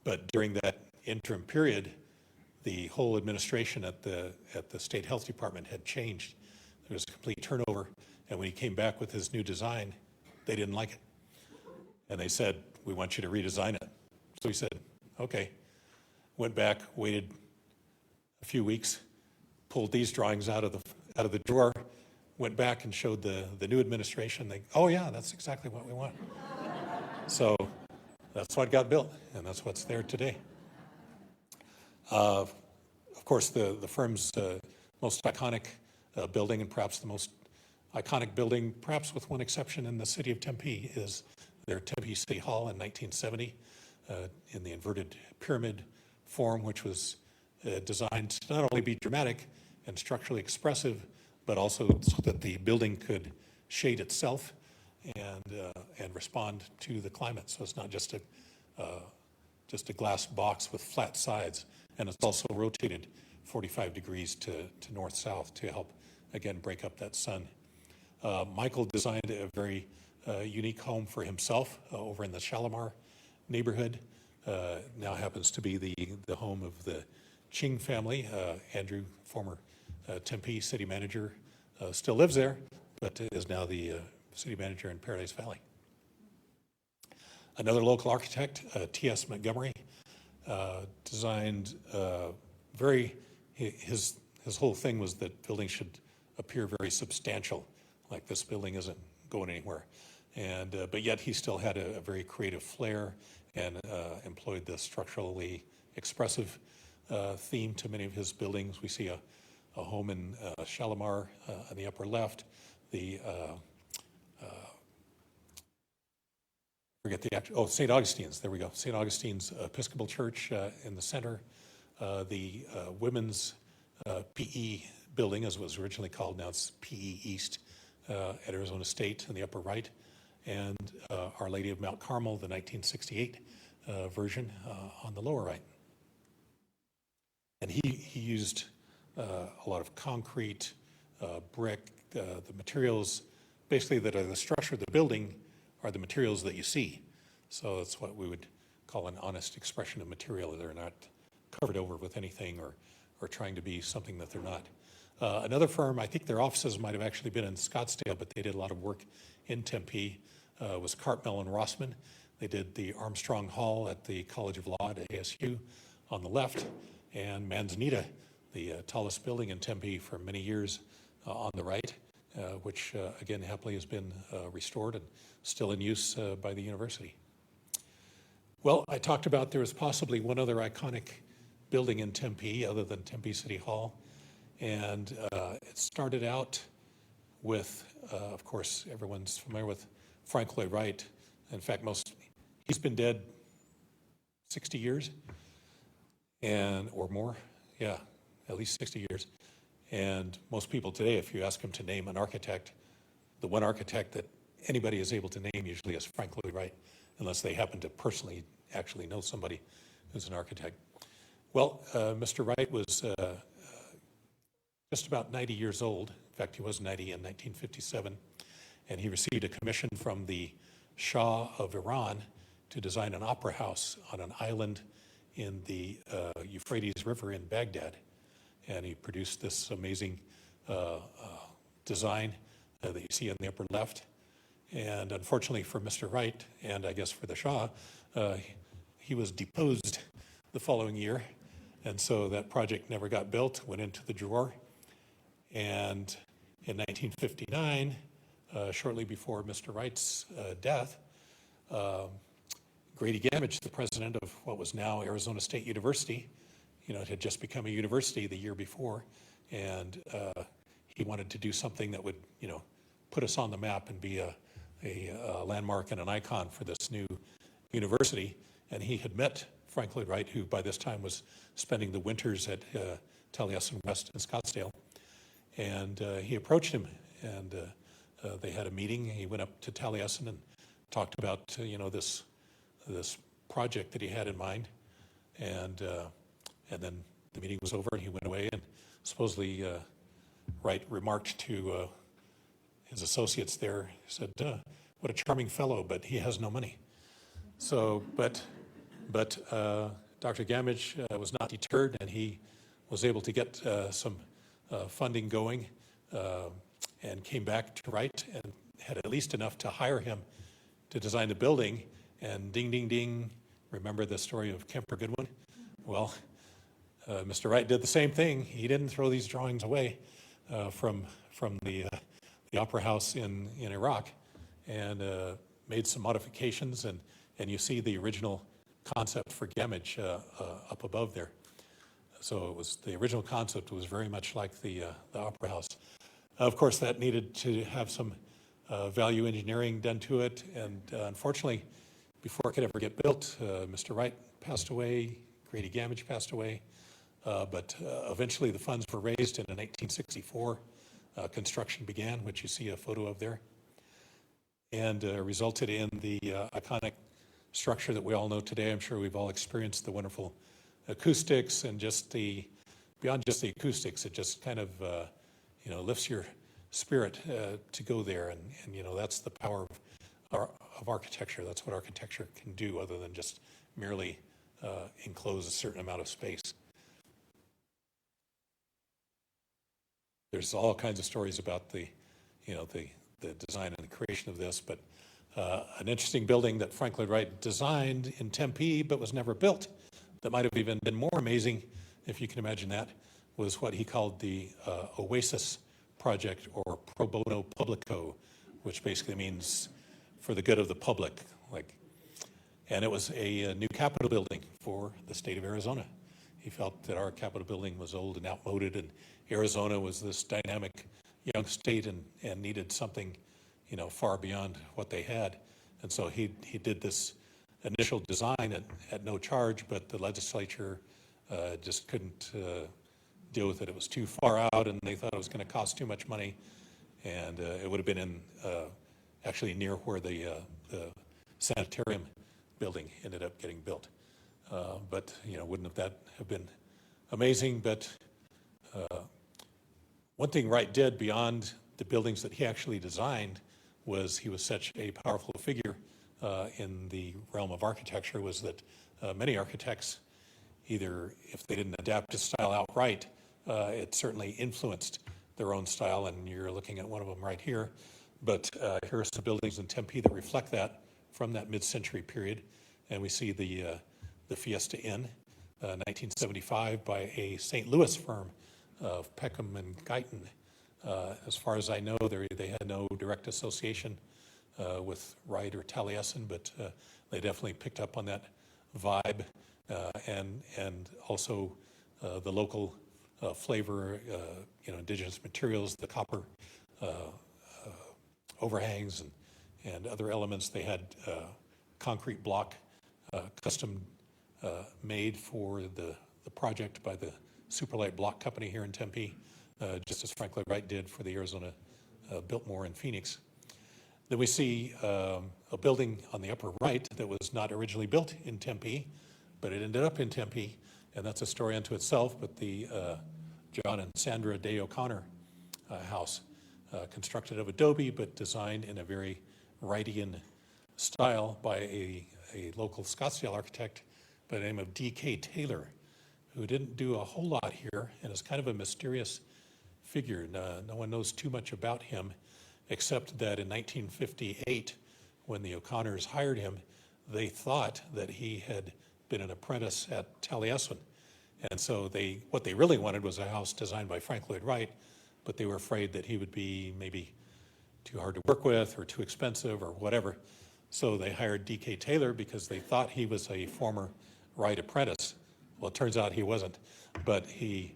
Speaker 3: But during that interim period, the whole administration at the state health department had changed. There was a complete turnover, and when he came back with his new design, they didn't like it. And they said, "We want you to redesign it." So he said, "Okay." Went back, waited a few weeks, pulled these drawings out of the drawer, went back and showed the new administration. They, "Oh yeah, that's exactly what we want." So that's what got built, and that's what's there today. Of course, the firm's most iconic building, and perhaps the most iconic building, perhaps with one exception in the city of Tempe, is their Tempe City Hall in 1970 in the inverted pyramid form, which was designed to not only be dramatic and structurally expressive, but also so that the building could shade itself and respond to the climate. So it's not just a glass box with flat sides, and it's also rotated 45 degrees to north-south to help, again, break up that sun. Michael designed a very unique home for himself over in the Shalimar neighborhood. Now happens to be the home of the Ching family. Andrew, former Tempe city manager, still lives there, but is now the city manager in Paradise Valley. Another local architect, T.S. Montgomery, designed his whole thing was that buildings should appear very substantial, like this building isn't going anywhere. But yet he still had a very creative flair and employed the structurally expressive theme to many of his buildings. We see a home in Shalimar on the upper left, St. Augustine's, there we go. St. Augustine's Episcopal Church in the center, the women's PE building, as it was originally called, now it's PE East at Arizona State in the upper right, and Our Lady of Mount Carmel, the 1968 version on the lower right. And he used a lot of concrete, brick, the materials basically that are the structure of the building are the materials that you see. So that's what we would call an honest expression of material. They're not covered over with anything or trying to be something that they're not. Another firm, I think their offices might have actually been in Scottsdale, but they did a lot of work in Tempe, was Cartmel and Rossman. They did the Armstrong Hall at the College of Law at ASU on the left, and Manzanita, the tallest building in Tempe for many years on the right, which again happily has been restored and still in use by the university. Well, I talked about there was possibly one other iconic building in Tempe other than Tempe City Hall, and it started out with, of course, everyone's familiar with Frank Lloyd Wright. In fact, he's been dead 60 years or more. Yeah, at least 60 years. And most people today, if you ask them to name an architect, the one architect that anybody is able to name usually is Frank Lloyd Wright, unless they happen to personally actually know somebody who's an architect. Well, Mr. Wright was just about 90 years old. In fact, he was 90 in 1957, and he received a commission from the Shah of Iran to design an opera house on an island in the Euphrates River in Baghdad. And he produced this amazing design that you see in the upper left. And unfortunately for Mr. Wright, and I guess for the Shah, he was deposed the following year. And so that project never got built, went into the drawer. And in 1959, shortly before Mr. Wright's death, Grady Gamage, the president of what was now Arizona State University, it had just become a university the year before, and he wanted to do something that would, put us on the map and be a landmark and an icon for this new university. And he had met Frank Lloyd Wright, who by this time was spending the winters at Taliesin West in Scottsdale. And he approached him, and they had a meeting. He went up to Taliesin and talked about, this project that he had in mind. And then the meeting was over, and he went away. And supposedly, Wright remarked to his associates there, he said, "What a charming fellow, but he has no money." So, but Dr. Gamage was not deterred, and he was able to get some funding going, and came back to Wright and had at least enough to hire him to design the building. And ding, ding, ding, remember the story of Kemper Goodwin? Well, Mr. Wright did the same thing. He didn't throw these drawings away from the Opera House in Iraq, and made some modifications, and you see the original concept for Gamage up above there. So it was, the original concept was very much like the Opera House. Of course, that needed to have some value engineering done to it, and unfortunately, before it could ever get built, Mr. Wright passed away, Grady Gamage passed away, but eventually the funds were raised, and in 1864, construction began, which you see a photo of there, and resulted in the iconic structure that we all know today. I'm sure we've all experienced the wonderful acoustics, and beyond just the acoustics, it just kind of lifts your spirit to go there, and that's the power of architecture. That's what architecture can do, other than just merely enclose a certain amount of space. There's all kinds of stories about the design and the creation of this, but an interesting building that Frank Lloyd Wright designed in Tempe but was never built, that might have even been more amazing, if you can imagine that, was what he called the Oasis Project, or Pro Bono Publico, which basically means for the good of the public. And it was a new Capitol building for the state of Arizona. He felt that our Capitol building was old and outmoded, and Arizona was this dynamic young state and needed something, far beyond what they had. And so he did this initial design at no charge, but the legislature just couldn't deal with it. It was too far out, and they thought it was going to cost too much money, and it would have been actually near where the sanitarium building ended up getting built. But wouldn't that have been amazing? But one thing Wright did beyond the buildings that he actually designed was he was such a powerful figure in the realm of architecture, was that many architects, either if they didn't adapt his style outright, it certainly influenced their own style, and you're looking at one of them right here. But here are some buildings in Tempe that reflect that from that mid-century period, and we see the Fiesta Inn, 1975, by a St. Louis firm of Peckham and Guyton. As far as I know, they had no direct association with Wright or Taliesin, but they definitely picked up on that vibe, and also the local flavor, indigenous materials, the copper overhangs and other elements. They had concrete block custom made for the project by the Superlight Block Company here in Tempe, just as Frank Lloyd Wright did for the Arizona Biltmore in Phoenix. Then we see a building on the upper right that was not originally built in Tempe, but it ended up in Tempe, and that's a story unto itself, but the John and Sandra Day O'Connor house, constructed of adobe, but designed in a very Wrightian style by a local Scottsdale architect by the name of D.K. Taylor, who didn't do a whole lot here and is kind of a mysterious figure. No one knows too much about him, except that in 1958, when the O'Connors hired him, they thought that he had been an apprentice at Taliesin. And so what they really wanted was a house designed by Frank Lloyd Wright, but they were afraid that he would be maybe too hard to work with or too expensive or whatever. So they hired D.K. Taylor because they thought he was a former Wright apprentice. Well, it turns out he wasn't, but he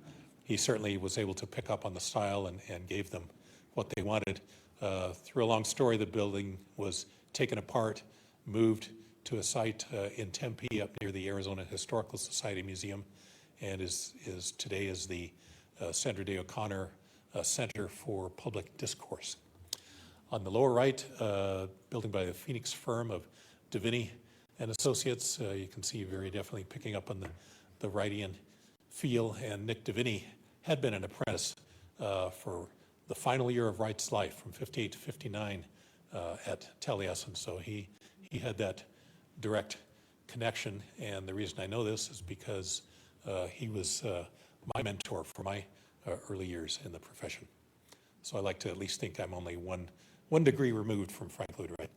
Speaker 3: certainly was able to pick up on the style and gave them what they wanted. Through a long story, the building was taken apart, moved to a site in Tempe up near the Arizona Historical Society Museum, and today is the Sandra Day O'Connor Center for Public Discourse. On the lower right, building by the Phoenix firm of Davini and Associates, you can see very definitely picking up on the Wrightian feel, and Nick Davini had been an apprentice for the final year of Wright's life, from 58 to 59 at Taliesin, so he had that direct connection, and the reason I know this is because he was my mentor for my early years in the profession. So I like to at least think I'm only one degree removed from Frank Lloyd Wright.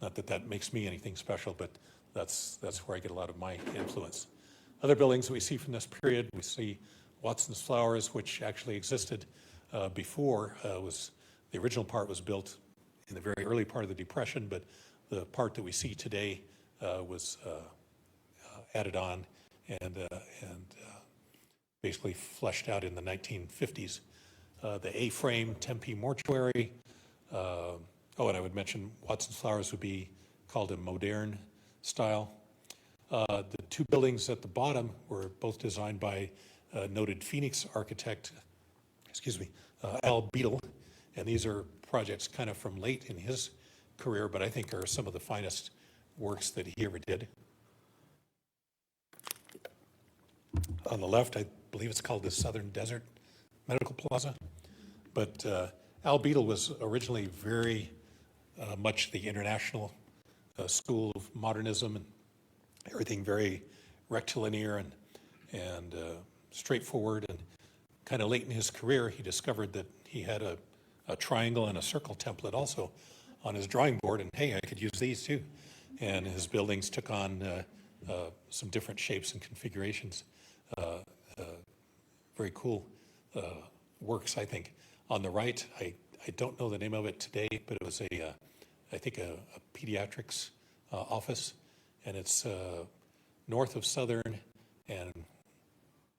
Speaker 3: Not that that makes me anything special, but that's where I get a lot of my influence. Other buildings that we see from this period, we see Watson's Flowers, which actually existed before. The original part was built in the very early part of the Depression, but the part that we see today was added on and basically fleshed out in the 1950s. The A-frame Tempe mortuary. And I would mention Watson's Flowers would be called a modern style. The two buildings at the bottom were both designed by noted Phoenix architect, Al Beadle, and these are projects kind of from late in his career, but I think are some of the finest works that he ever did. On the left, I believe it's called the Southern Desert Medical Plaza, but Al Beadle was originally very much the international school of modernism, and everything very rectilinear and straightforward. And kind of late in his career, he discovered that he had a triangle and a circle template also on his drawing board, and hey, I could use these too. And his buildings took on some different shapes and configurations. Very cool works, I think. On the right, I don't know the name of it today, but it was I think a pediatrics office, and it's north of Southern and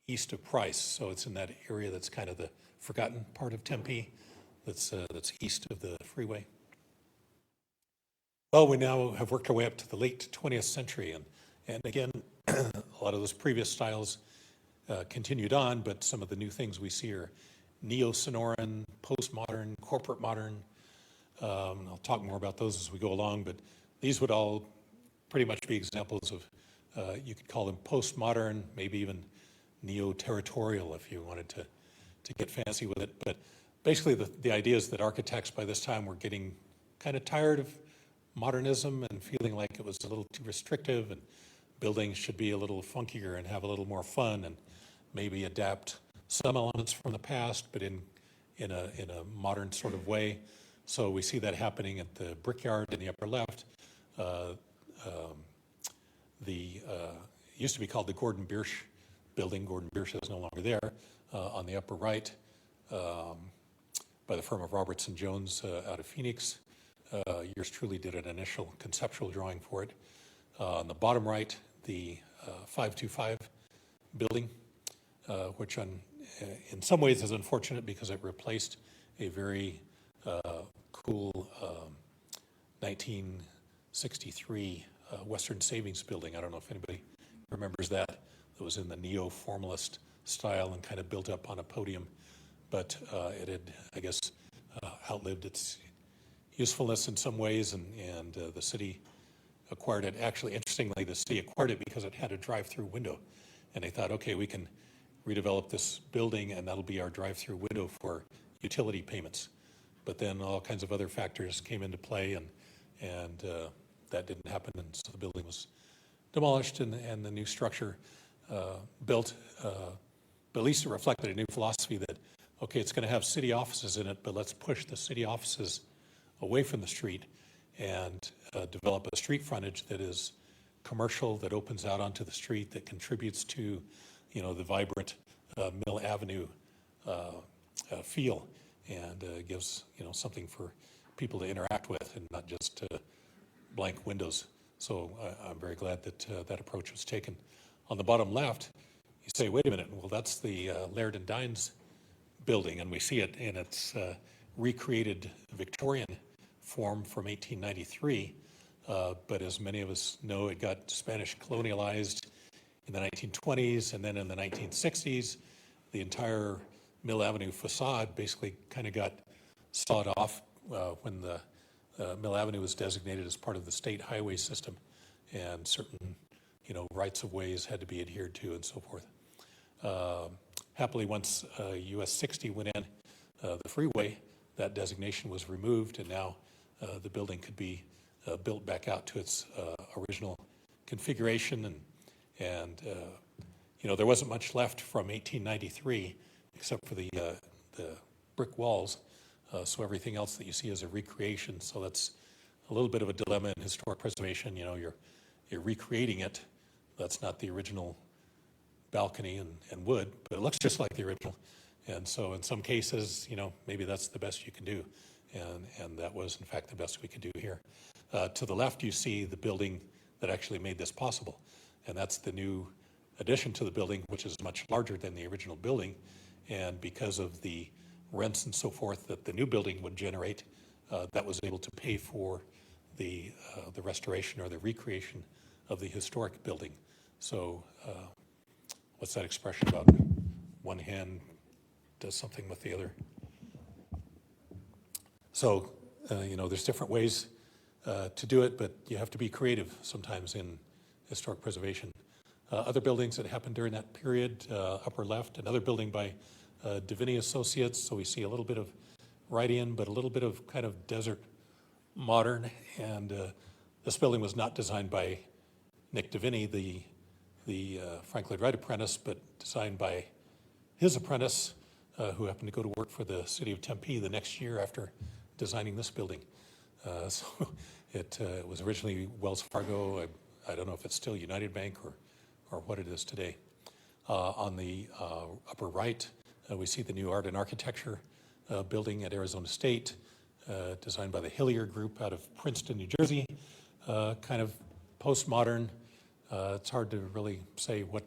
Speaker 3: east of Price, so it's in that area that's kind of the forgotten part of Tempe, that's east of the freeway. Well, we now have worked our way up to the late 20th century, and again, a lot of those previous styles continued on, but some of the new things we see are neo-Sonoran, postmodern, corporate modern. I'll talk more about those as we go along, but these would all pretty much be examples of, you could call them postmodern, maybe even neo-territorial if you wanted to get fancy with it. But basically the idea is that architects by this time were getting kind of tired of modernism and feeling like it was a little too restrictive, and buildings should be a little funkier and have a little more fun and maybe adapt some elements from the past, but in a modern sort of way. So we see that happening at the Brickyard in the upper left. It used to be called the Gordon Biersch building. Gordon Biersch is no longer there. On the upper right, by the firm of Robertson Jones out of Phoenix. Yours truly did an initial conceptual drawing for it. On the bottom right, the 525 building, which in some ways is unfortunate because it replaced a very cool 1963 Western Savings building. I don't know if anybody remembers that. It was in the neo-formalist style and kind of built up on a podium. But it had, I guess, outlived its usefulness in some ways, and the city acquired it. Actually, interestingly, the city acquired it because it had a drive-through window. And they thought, okay, we can redevelop this building and that'll be our drive-through window for utility payments. But then all kinds of other factors came into play, and that didn't happen, and so the building was demolished and the new structure built. But at least it reflected a new philosophy that, okay, it's going to have city offices in it, but let's push the city offices away from the street and develop a street frontage that is commercial, that opens out onto the street, that contributes to, the vibrant Mill Avenue feel, and gives, something for people to interact with and not just blank windows. So I'm very glad that that approach was taken. On the bottom left, you say, wait a minute, well, that's the Laird and Dines building, and we see it in its recreated Victorian form from 1893. But as many of us know, it got Spanish colonialized in the 1920s, and then in the 1960s, the entire Mill Avenue facade basically kind of got sawed off when the Mill Avenue was designated as part of the state highway system, and certain, rights of ways had to be adhered to and so forth. Happily, once US 60 went in, the freeway, that designation was removed, and now the building could be built back out to its original configuration, and there wasn't much left from 1893 except for the brick walls, so everything else that you see is a recreation. So that's a little bit of a dilemma in historic preservation. You're recreating it. That's not the original balcony and wood, but it looks just like the original. And so in some cases, maybe that's the best you can do, and that was in fact the best we could do here. To the left, you see the building that actually made this possible, and that's the new addition to the building, which is much larger than the original building. And because of the rents and so forth that the new building would generate, that was able to pay for the restoration or the recreation of the historic building. So what's that expression about? One hand does something with the other. So, there's different ways to do it, but you have to be creative sometimes in historic preservation. Other buildings that happened during that period, upper left, another building by Divini Associates. So we see a little bit of Wrightian, but a little bit of kind of desert modern. And this building was not designed by Nick Divini, the Frank Lloyd Wright apprentice, but designed by his apprentice, who happened to go to work for the City of Tempe the next year after designing this building. So it was originally Wells Fargo. I don't know if it's still United Bank or what it is today. On the upper right, we see the new Art and Architecture building at Arizona State, designed by the Hillier Group out of Princeton, New Jersey. Kind of postmodern. It's hard to really say what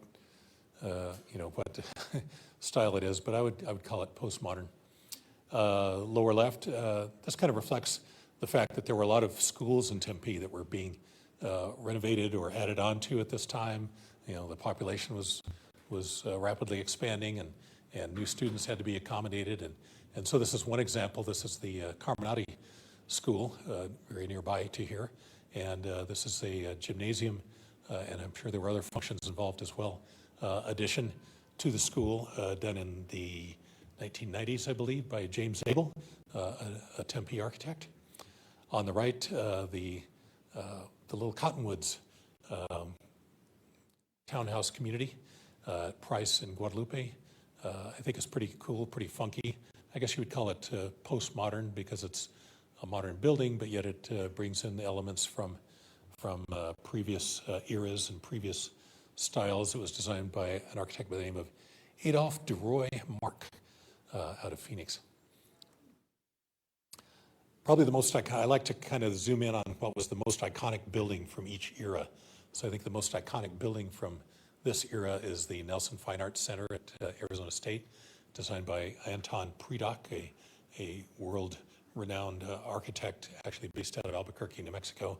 Speaker 3: style it is, but I would call it postmodern. Lower left, this kind of reflects the fact that there were a lot of schools in Tempe that were being renovated or added onto at this time. The population was rapidly expanding, and new students had to be accommodated. And so this is one example. This is the Carminati School, very nearby to here. And this is a gymnasium, and I'm sure there were other functions involved as well. Addition to the school done in the 1990s, I believe, by James Abel, a Tempe architect. On the right, the little Cottonwoods townhouse community, Price in Guadalupe. I think it's pretty cool, pretty funky. I guess you would call it postmodern because it's a modern building, but yet it brings in the elements from previous eras and previous styles. It was designed by an architect by the name of Adolphe de Roy Mark out of Phoenix. Probably the most iconic, I like to kind of zoom in on what was the most iconic building from each era. So I think the most iconic building from this era is the Nelson Fine Arts Center at Arizona State, designed by Anton Predock, a world-renowned architect, actually based out of Albuquerque, New Mexico.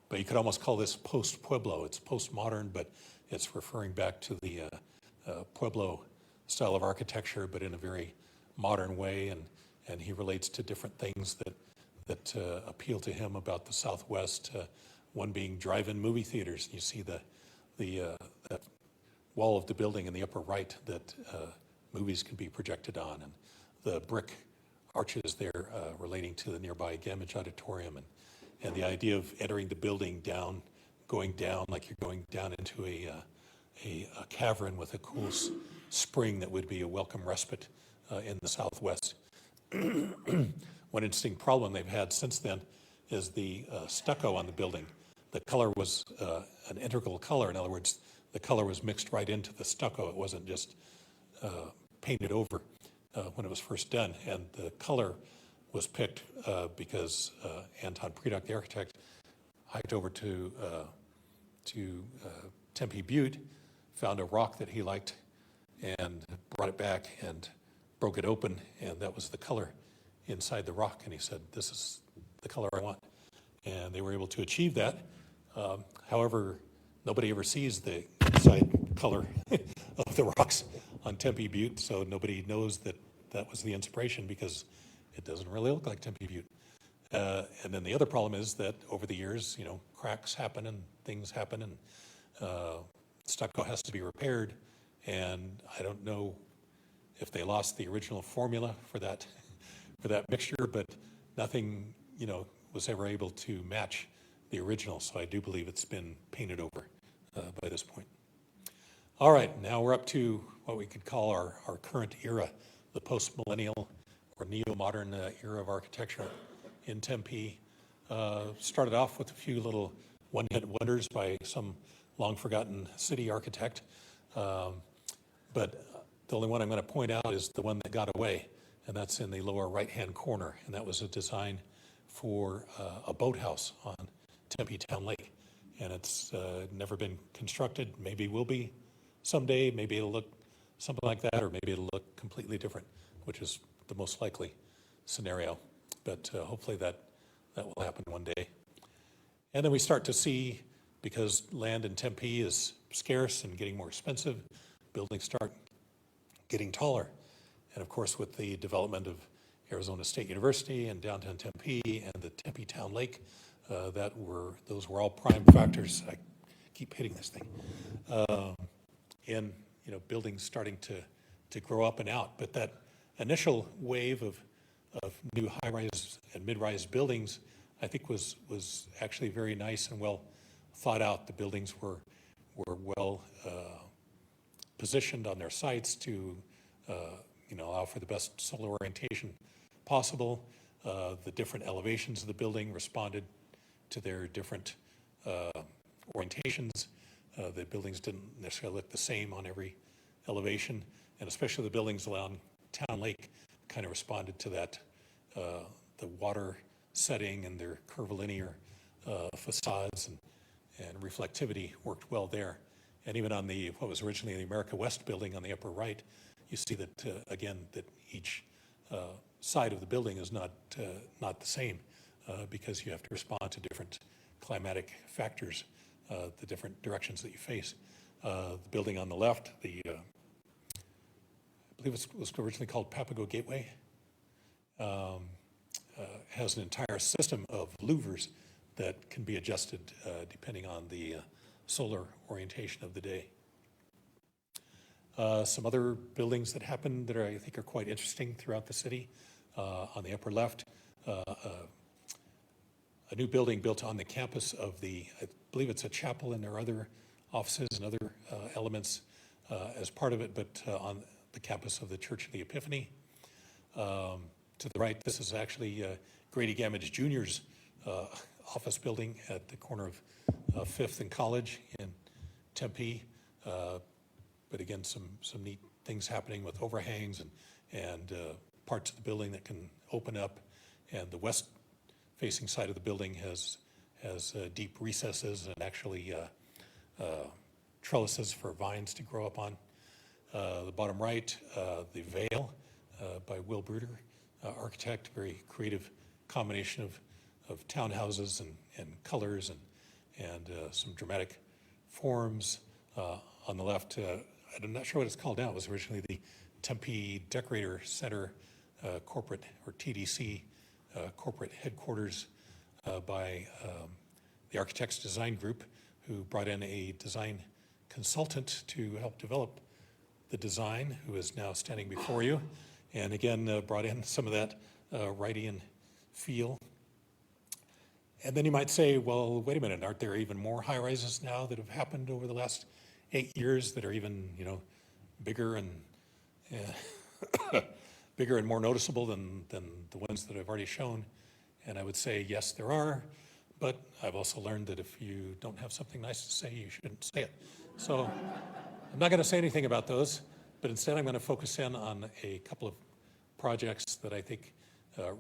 Speaker 3: But you could almost call this post-Pueblo. It's postmodern, but it's referring back to the Pueblo style of architecture, but in a very modern way, and he relates to different things that appeal to him about the Southwest, one being drive-in movie theaters. You see that wall of the building in the upper right that movies can be projected on, and the brick arches there relating to the nearby Gamage Auditorium, and the idea of entering the building down, going down like you're going down into a cavern with a cool spring that would be a welcome respite in the Southwest. One interesting problem they've had since then is the stucco on the building. The color was an integral color. In other words, the color was mixed right into the stucco. It wasn't just painted over when it was first done. And the color was picked because Anton Predock, the architect, hiked over to Tempe Butte, found a rock that he liked, and brought it back and broke it open, and that was the color inside the rock. And he said, "This is the color I want." And they were able to achieve that. However, nobody ever sees the inside color of the rocks on Tempe Butte, so nobody knows that that was the inspiration because it doesn't really look like Tempe Butte. And then the other problem is that over the years, cracks happen and things happen, and stucco has to be repaired. And I don't know if they lost the original formula for that mixture, but nothing, was ever able to match the original. So I do believe it's been painted over by this point. All right, now we're up to what we could call our current era, the post-millennial or neo-modern era of architecture in Tempe. Started off with a few little one-hit wonders by some long-forgotten city architect. But the only one I'm going to point out is the one that got away, and that's in the lower right-hand corner, and that was a design for a boathouse on Tempe Town Lake. And it's never been constructed. Maybe will be someday. Maybe it'll look something like that, or maybe it'll look completely different, which is the most likely scenario. But hopefully that will happen one day. And then we start to see, because land in Tempe is scarce and getting more expensive, buildings start getting taller. And of course, with the development of Arizona State University and downtown Tempe and the Tempe Town Lake, those were all prime factors. I keep hitting this thing. In buildings starting to grow up and out. But that initial wave of new high-rise and mid-rise buildings, I think was actually very nice and well thought out. The buildings were well positioned on their sites to allow for the best solar orientation possible. The different elevations of the building responded to their different orientations. The buildings didn't necessarily look the same on every elevation, and especially the buildings along Town Lake kind of responded to that. The water setting and their curvilinear facades and reflectivity worked well there. And even on what was originally the America West building on the upper right, you see that, again, that each side of the building is not the same because you have to respond to different climatic factors, the different directions that you face. The building on the left, I believe it was originally called Papago Gateway, has an entire system of louvers that can be adjusted depending on the solar orientation of the day. Some other buildings that happened that I think are quite interesting throughout the city. On the upper left, a new building built on the campus of I believe it's a chapel, and there are other offices and other elements as part of it, but on the campus of the Church of the Epiphany. To the right, this is actually Grady Gamage Jr.'s office building at the corner of 5th and College in Tempe. But again, some neat things happening with overhangs and parts of the building that can open up. And the west-facing side of the building has deep recesses and actually trellises for vines to grow up on. The bottom right, the Vale by Will Bruder, architect, very creative combination of townhouses and colors and some dramatic forms. On the left, I'm not sure what it's called now. It was originally Tempe Decorator Center corporate, or TDC, corporate headquarters by the Architects Design Group, who brought in a design consultant to help develop the design, who is now standing before you, and again brought in some of that Wrightian feel. And then you might say, well, wait a minute, aren't there even more high-rises now that have happened over the last 8 years that are even, bigger and bigger and more noticeable than the ones that I've already shown? And I would say, yes, there are, but I've also learned that if you don't have something nice to say, you shouldn't say it. So I'm not going to say anything about those, but instead I'm going to focus in on a couple of projects that I think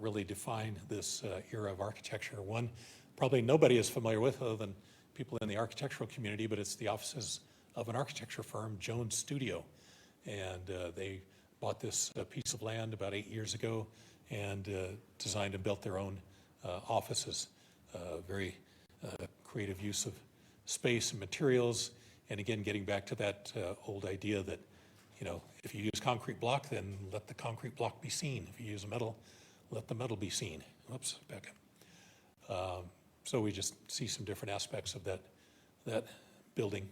Speaker 3: really define this era of architecture. One, probably nobody is familiar with other than people in the architectural community, but it's the offices of an architecture firm, Jones Studio. And they bought this piece of land about 8 years ago and designed and built their own offices. Very creative use of space and materials. And again, getting back to that old idea that, if you use concrete block, then let the concrete block be seen. If you use metal, let the metal be seen. Whoops, back up. So we just see some different aspects of that building.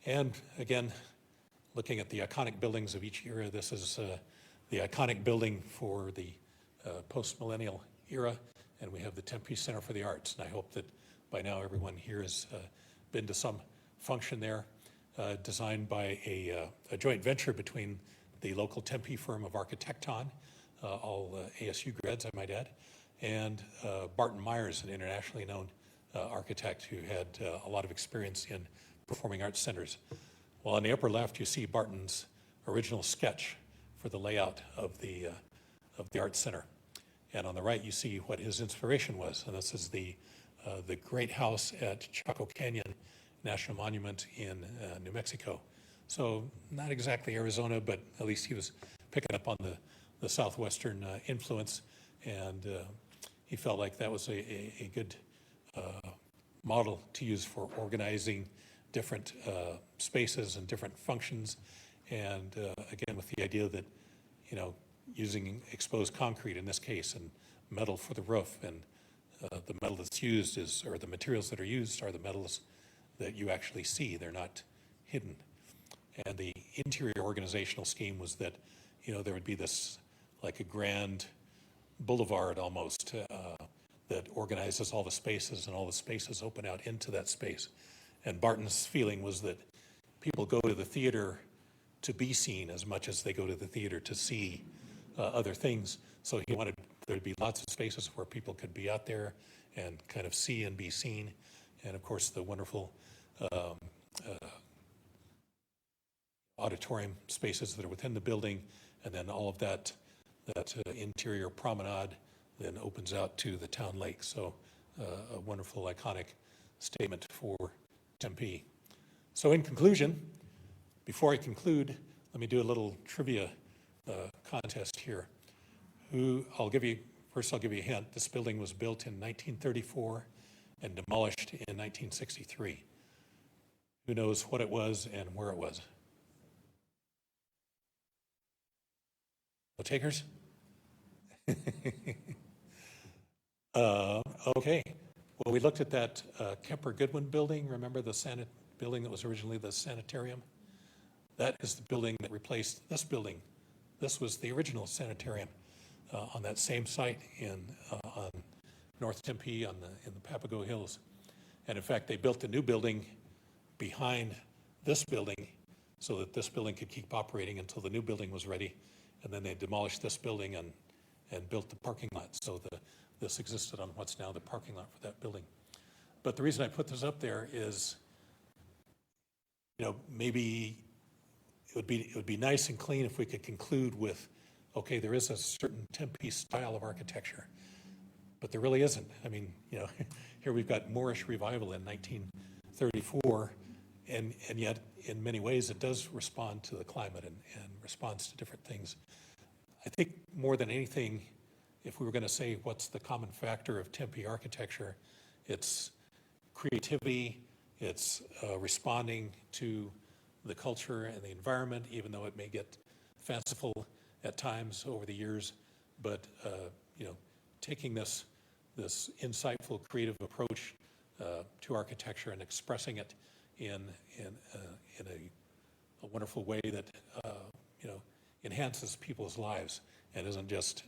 Speaker 3: And again, looking at the iconic buildings of each era, this is the iconic building for the post-millennial era, and we have the Tempe Center for the Arts. And I hope that by now everyone here has been to some function there, designed by a joint venture between the local Tempe firm of Architecton, all ASU grads, I might add, and Barton Myers, an internationally known architect who had a lot of experience in performing arts centers. Well, on the upper left, you see Barton's original sketch for the layout of the Arts Center. And on the right, you see what his inspiration was. And this is the great house at Chaco Canyon National Monument in New Mexico. So not exactly Arizona, but at least he was picking up on the southwestern influence. And he felt like that was a good model to use for organizing different spaces and different functions. And again, with the idea that, using exposed concrete in this case and metal for the roof, and the metal that's used or the materials that are used are the metals that you actually see. They're not hidden. And the interior organizational scheme was that, there would be this like a grand boulevard almost that organizes all the spaces, and all the spaces open out into that space. And Barton's feeling was that people go to the theater to be seen as much as they go to the theater to see other things. So he wanted there to be lots of spaces where people could be out there and kind of see and be seen. And of course, the wonderful auditorium spaces that are within the building, and then all of that interior promenade then opens out to the town lake. So a wonderful, iconic statement for Tempe. So in conclusion, before I conclude, let me do a little trivia contest here. I'll give you a hint. This building was built in 1934 and demolished in 1963. Who knows what it was and where it was? No takers? Okay. Well, we looked at that Kemper Goodwin building. Remember the building that was originally the sanitarium? That is the building that replaced this building. This was the original sanitarium on that same site on North Tempe in the Papago Hills. And in fact, they built a new building behind this building so that this building could keep operating until the new building was ready. And then they demolished this building and built the parking lot. So this existed on what's now the parking lot for that building. But the reason I put this up there is, maybe it would be nice and clean if we could conclude with, okay, there is a certain Tempe style of architecture, but there really isn't. I mean, here we've got Moorish revival in 1934, and yet in many ways it does respond to the climate and responds to different things. I think more than anything, if we were going to say what's the common factor of Tempe architecture, it's creativity, it's responding to the culture and the environment, even though it may get fanciful at times over the years, but taking this insightful, creative approach to architecture and expressing it in a wonderful way that enhances people's lives and isn't just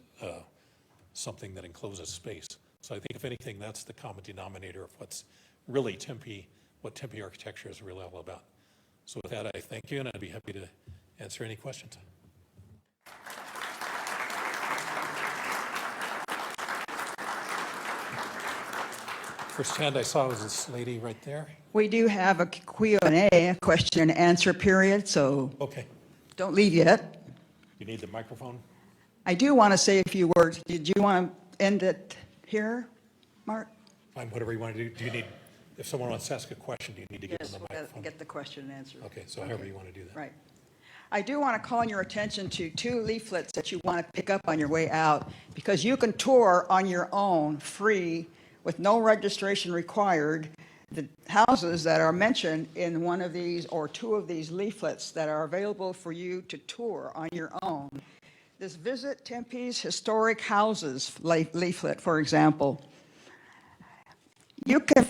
Speaker 3: something that encloses space. So I think, if anything, that's the common denominator of what's really Tempe, what Tempe architecture is really all about. So with that, I thank you, and I'd be happy to answer any questions. First hand I saw was this lady right there.
Speaker 1: We do have a Q&A, a question and answer period, so
Speaker 3: Okay.
Speaker 1: don't leave yet.
Speaker 3: You need the microphone?
Speaker 1: I do want to say a few words. Did you want to end it here, Mark?
Speaker 3: Fine, whatever you want to do. Do you need, if someone wants to ask a question, do you need to give them the
Speaker 1: We'll
Speaker 3: microphone?
Speaker 1: get the question and answer.
Speaker 3: Okay, so however you want to do that.
Speaker 1: Right. I do want to call your attention to 2 leaflets that you want to pick up on your way out, because you can tour on your own, free, with no registration required, the houses that are mentioned in one of these or 2 of these leaflets that are available for you to tour on your own. This Visit Tempe's Historic Houses leaflet, for example, you can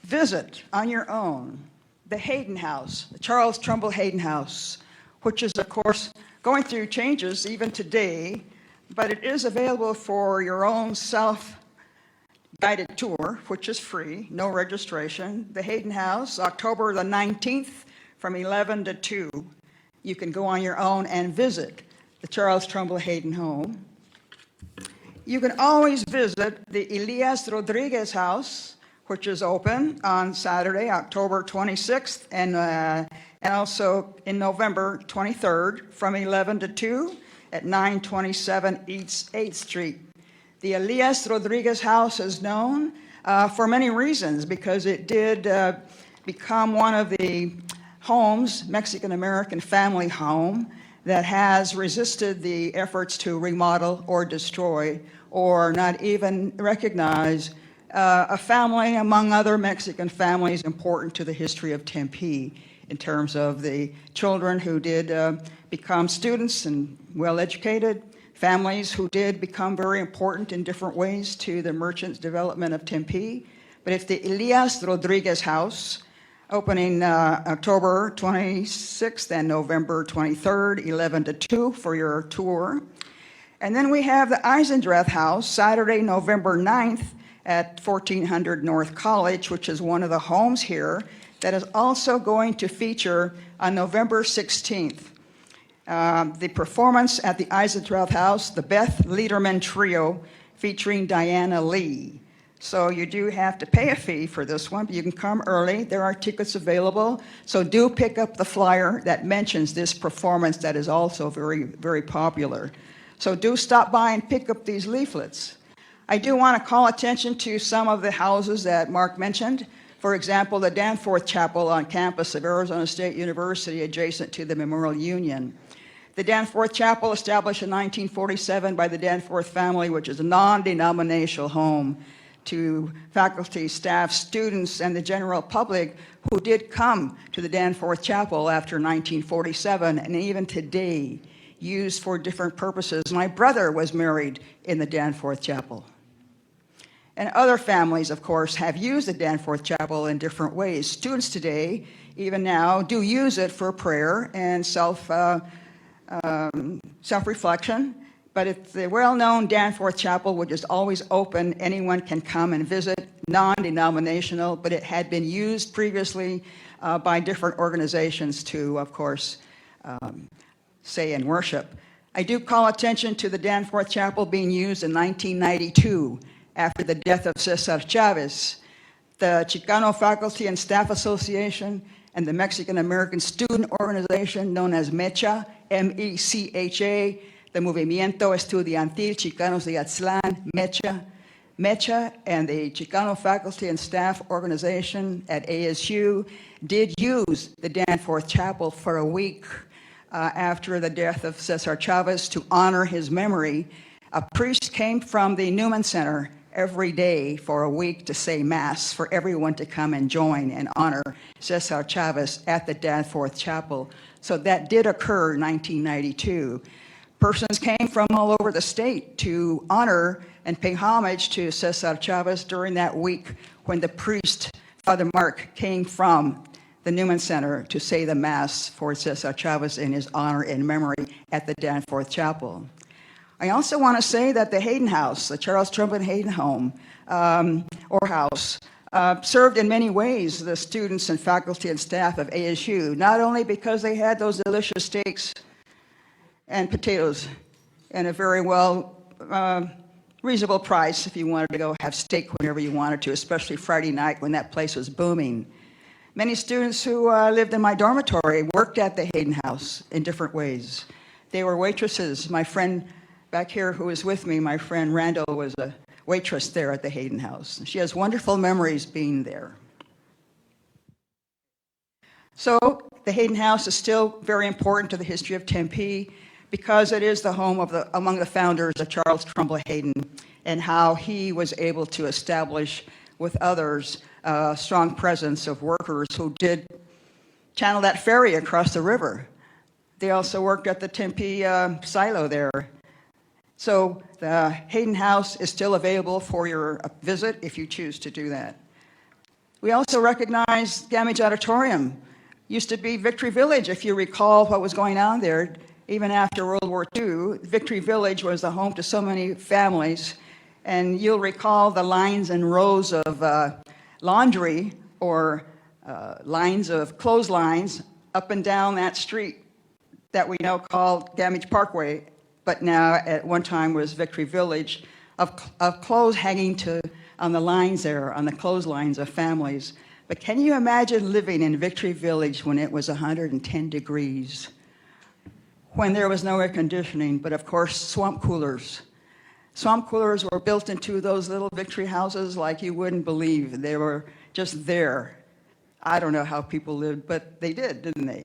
Speaker 1: visit on your own the Hayden House, the Charles Trumbull Hayden House, which is, of course, going through changes even today, but it is available for your own self-guided tour, which is free, no registration. The Hayden House, October the 19th from 11 to 2. You can go on your own and visit the Charles Trumbull Hayden home. You can always visit the Elias Rodriguez House, which is open on Saturday, October 26th, and also in November 23rd from 11 to 2 at 927 East 8th Street. The Elias Rodriguez House is known for many reasons, because it did become one of the homes, Mexican-American family home, that has resisted the efforts to remodel or destroy or not even recognize a family among other Mexican families important to the history of Tempe, in terms of the children who did become students and well-educated, families who did become very important in different ways to the merchants' development of Tempe. But it's the Elias Rodriguez House, opening October 26th and November 23rd, 11 to 2 for your tour. And then we have the Eisendrath House, Saturday, November 9th at 1400 North College, which is one of the homes here that is also going to feature on November 16th. The performance at the Eisendrath House, the Beth Lederman Trio, featuring Diana Lee. So you do have to pay a fee for this one, but you can come early. There are tickets available. So do pick up the flyer that mentions this performance that is also very, very popular. So do stop by and pick up these leaflets. I do want to call attention to some of the houses that Mark mentioned. For example, the Danforth Chapel on campus of Arizona State University, adjacent to the Memorial Union. The Danforth Chapel, established in 1947 by the Danforth family, which is a non-denominational home to faculty, staff, students, and the general public who did come to the Danforth Chapel after 1947, and even today used for different purposes. My brother was married in the Danforth Chapel. And other families, of course, have used the Danforth Chapel in different ways. Students today, even now, do use it for prayer and self-reflection. But it's the well-known Danforth Chapel, which is always open. Anyone can come and visit, non-denominational, but it had been used previously by different organizations to, of course, say and worship. I do call attention to the Danforth Chapel being used in 1992 after the death of Cesar Chavez. The Chicano Faculty and Staff Association and the Mexican-American Student Organization, known as MECHA, M-E-C-H-A, the Movimiento Estudiantil Chicanos de Aztlán, MECHA, and the Chicano Faculty and Staff Organization at ASU did use the Danforth Chapel for a week after the death of Cesar Chavez to honor his memory. A priest came from the Newman Center every day for a week to say Mass for everyone to come and join and honor Cesar Chavez at the Danforth Chapel. So that did occur in 1992. Persons came from all over the state to honor and pay homage to Cesar Chavez during that week when the priest, Father Mark, came from the Newman Center to say the Mass for Cesar Chavez in his honor and memory at the Danforth Chapel. I also want to say that the Hayden House, the Charles Trumbull Hayden Home or House, served in many ways the students and faculty and staff of ASU, not only because they had those delicious steaks and potatoes and a very reasonable price if you wanted to go have steak whenever you wanted to, especially Friday night when that place was booming. Many students who lived in my dormitory worked at the Hayden House in different ways. They were waitresses. My friend back here who was with me, my friend Randall, was a waitress there at the Hayden House. She has wonderful memories being there. So the Hayden House is still very important to the history of Tempe because it is the home of among the founders of Charles Trumbull Hayden and how he was able to establish with others a strong presence of workers who did channel that ferry across the river. They also worked at the Tempe silo there. So the Hayden House is still available for your visit if you choose to do that. We also recognize Gamage Auditorium. Used to be Victory Village, if you recall what was going on there. Even after World War II, Victory Village was the home to so many families. And you'll recall the lines and rows of laundry or lines of clotheslines up and down that street that we now call Gamage Parkway, but now at one time was Victory Village, of clothes hanging on the lines there, on the clotheslines of families. But can you imagine living in Victory Village when it was 110 degrees? When there was no air conditioning, but of course swamp coolers. Swamp coolers were built into those little Victory houses like you wouldn't believe. They were just there. I don't know how people lived, but they did, didn't they?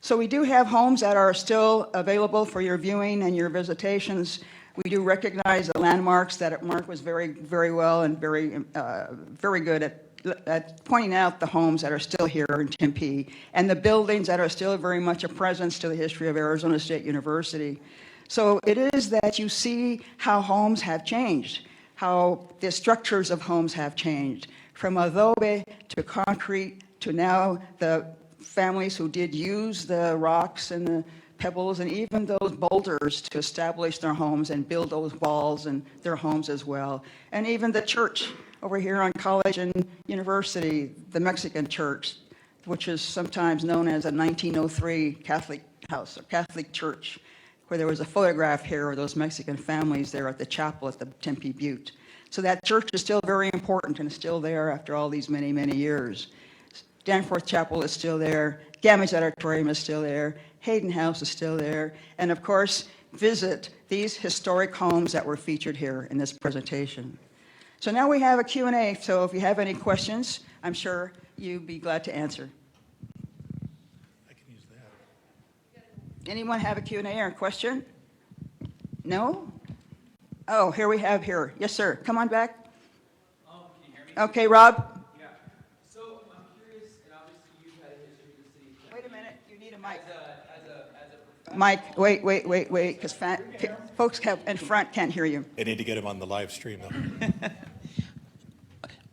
Speaker 1: So we do have homes that are still available for your viewing and your visitations. We do recognize the landmarks that Mark was very, very well and very good at pointing out the homes that are still here in Tempe and the buildings that are still very much a presence to the history of Arizona State University. So it is that you see how homes have changed, how the structures of homes have changed, from adobe to concrete to now the families who did use the rocks and the pebbles and even those boulders to establish their homes and build those walls and their homes as well. And even the church over here on College and University, the Mexican church, which is sometimes known as a 1903 Catholic house or Catholic church, where there was a photograph here of those Mexican families there at the chapel at the Tempe Butte. So that church is still very important and is still there after all these many, many years. Danforth Chapel is still there. Gamage Auditorium is still there. Hayden House is still there. And of course, visit these historic homes that were featured here in this presentation. So now we have a Q&A. So if you have any questions, I'm sure you'd be glad to answer.
Speaker 3: I can use that.
Speaker 1: Anyone have a Q&A or a question? No? Oh, here we have here. Yes, sir. Come on back.
Speaker 4: Can you hear me?
Speaker 1: Okay, Rob.
Speaker 4: Yeah. So I'm curious, and obviously you've had a history with the city of Tempe.
Speaker 1: Wait a minute. You need a mic.
Speaker 4: As a professional.
Speaker 1: Mike, wait, because folks in front can't hear you.
Speaker 3: I need to get him on the live stream,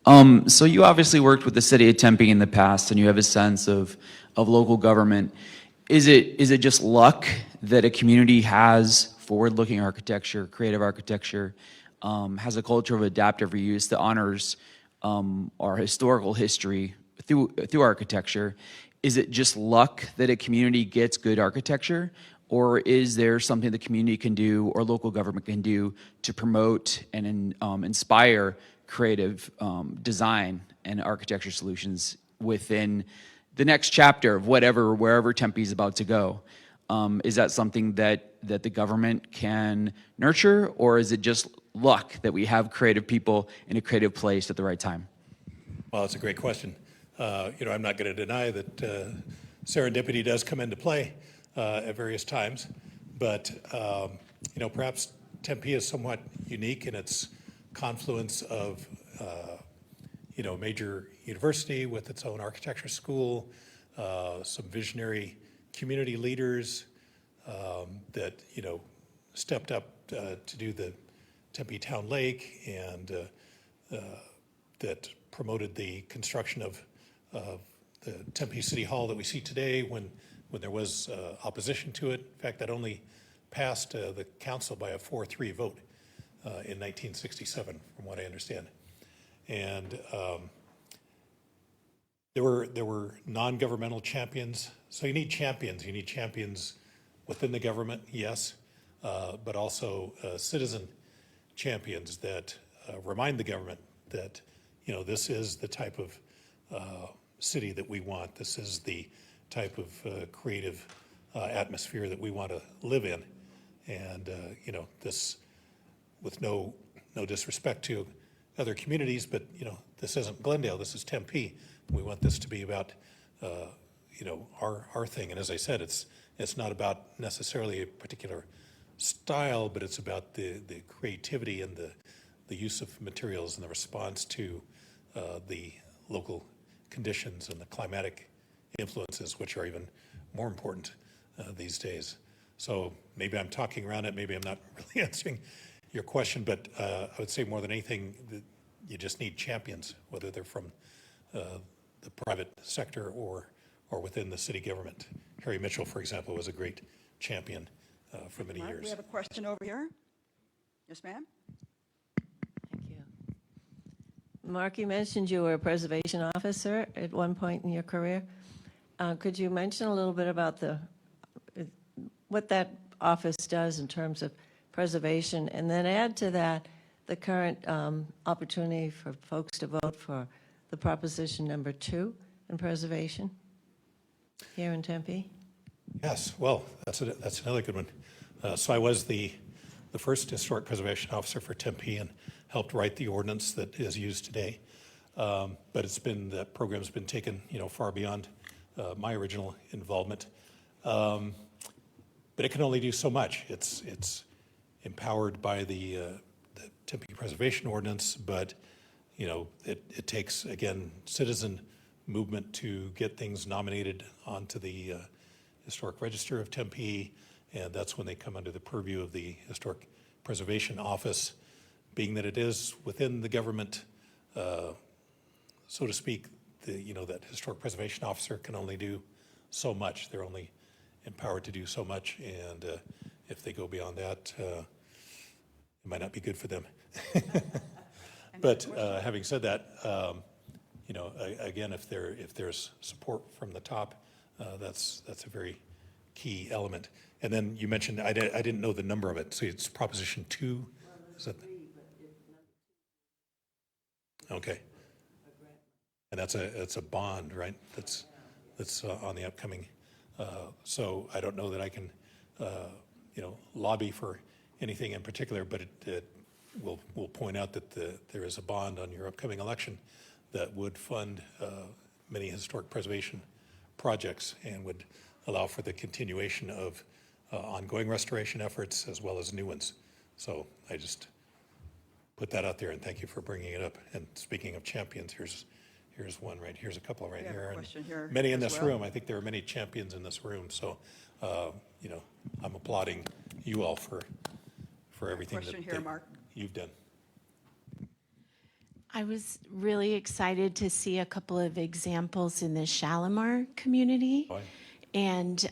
Speaker 3: though.
Speaker 4: So you obviously worked with the city of Tempe in the past, and you have a sense of local government. Is it just luck that a community has forward-looking architecture, creative architecture, has a culture of adaptive reuse that honors our historical history through architecture? Is it just luck that a community gets good architecture, or is there something the community can do or local government can do to promote and inspire creative design and architecture solutions within the next chapter of wherever Tempe is about to go? Is that something that the government can nurture, or is it just luck that we have creative people in a creative place at the right time?
Speaker 3: Well, it's a great question. I'm not going to deny that serendipity does come into play at various times, but perhaps Tempe is somewhat unique in its confluence of, major university with its own architecture school, some visionary community leaders that, stepped up to do the Tempe Town Lake and that promoted the construction of the Tempe City Hall that we see today when there was opposition to it. In fact, that only passed the council by a 4-3 vote in 1967, from what I understand. And there were non-governmental champions. So you need champions. You need champions within the government, yes, but also citizen champions that remind the government that, this is the type of city that we want. This is the type of creative atmosphere that we want to live in. And, this, with no disrespect to other communities, but, this isn't Glendale, this is Tempe. We want this to be about, our thing. And as I said, it's not about necessarily a particular style, but it's about the creativity and the use of materials and the response to the local conditions and the climatic influences, which are even more important these days. So maybe I'm talking around it, maybe I'm not really answering your question, but I would say more than anything, you just need champions, whether they're from the private sector or within the city government. Harry Mitchell, for example, was a great champion for many
Speaker 1: Mark,
Speaker 3: years.
Speaker 1: we have a question over here. Yes, ma'am?
Speaker 5: Thank you. Mark, you mentioned you were a preservation officer at one point in your career. Could you mention a little bit about what that office does in terms of preservation, and then add to that the current opportunity for folks to vote for the proposition number 2 in preservation here in Tempe?
Speaker 3: Yes, well, that's another good one. So I was the first historic preservation officer for Tempe and helped write the ordinance that is used today. But that program's been taken, far beyond my original involvement. But it can only do so much. It's empowered by the Tempe Preservation Ordinance, but it takes, again, citizen movement to get things nominated onto the Historic Register of Tempe, and that's when they come under the purview of the Historic Preservation Office, being that it is within the government, so to speak. That Historic Preservation Officer can only do so much. They're only empowered to do so much, and if they go beyond that, it might not be good for them. But having said that, again, if there's support from the top, that's a very key element. And then you mentioned, I didn't know the number of it, so it's Proposition 2? Is that okay? And that's a bond, right? That's on the upcoming. So I don't know that I can, lobby for anything in particular, but we'll point out that there is a bond on your upcoming election that would fund many historic preservation projects and would allow for the continuation of ongoing restoration efforts as well as new ones. So I just put that out there, and thank you for bringing it up. And speaking of champions, here's one right here's a couple right here, and many in this room. I think there are many champions in this room. So I'm applauding you all for everything that you've done.
Speaker 6: I was really excited to see a couple of examples in the Shalimar community.
Speaker 3: Boy.
Speaker 6: And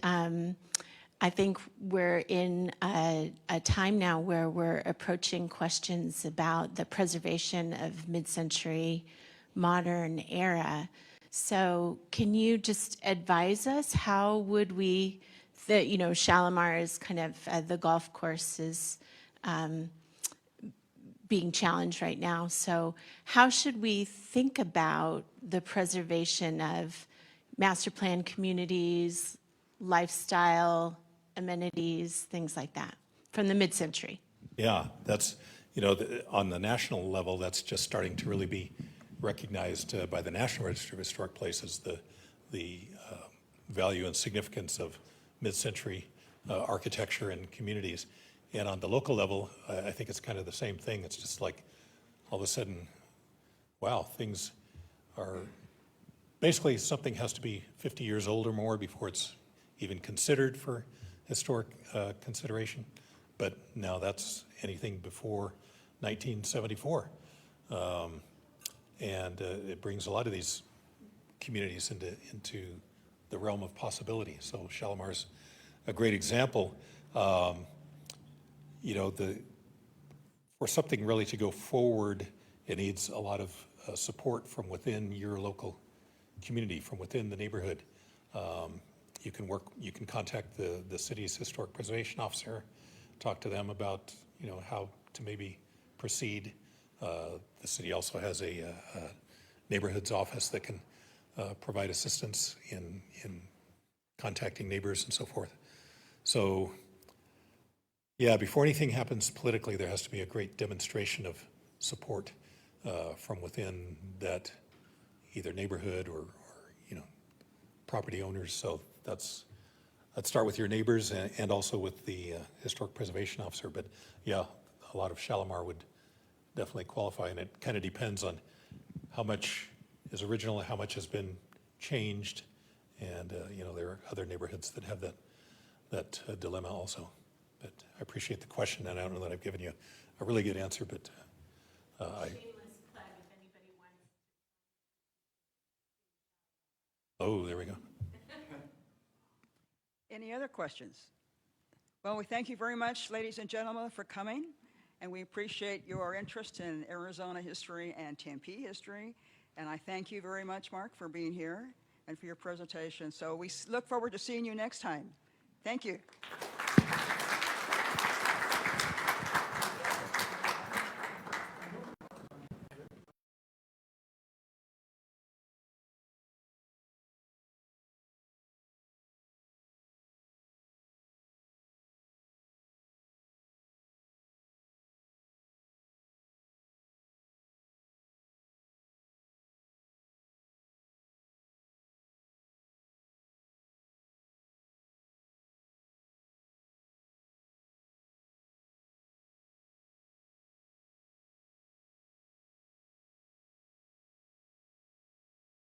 Speaker 6: I think we're in a time now where we're approaching questions about the preservation of mid-century modern era. So can you just advise us, how would we, Shalimar is kind of, the golf course is being challenged right now. So how should we think about the preservation of master plan communities, lifestyle, amenities, things like that from the mid-century? Yeah,
Speaker 3: that's, on the national level, that's just starting to really be recognized by the National Register of Historic Places, the value and significance of mid-century architecture and communities. And on the local level, I think it's kind of the same thing. It's just like all of a sudden, wow, things are, basically something has to be 50 years old or more before it's even considered for historic consideration. But now that's anything before 1974. And it brings a lot of these communities into the realm of possibility. So Shalimar's a great example. You know, for something really to go forward, it needs a lot of support from within your local community, from within the neighborhood. You can contact the city's historic preservation officer, talk to them about, you know, how to maybe proceed. The city also has a neighborhoods office that can provide assistance in contacting neighbors and so forth. So, yeah, before anything happens politically, there has to be a great demonstration of support from within that either neighborhood or you know, property owners. So let's start with your neighbors and also with the historic preservation officer. But yeah, a lot of Shalimar would definitely qualify, and it kind of depends on how much is original, how much has been changed, and you know, there are other neighborhoods that have that dilemma also. But I appreciate the question, and I don't know that I've given you a really good answer, but oh, there we go.
Speaker 1: Any other questions? Well, we thank you very much, ladies and gentlemen, for coming, and we appreciate your interest in Arizona history and Tempe history. And I thank you very much, Mark, for being here and for your presentation. So we look forward to seeing you next time. Thank you.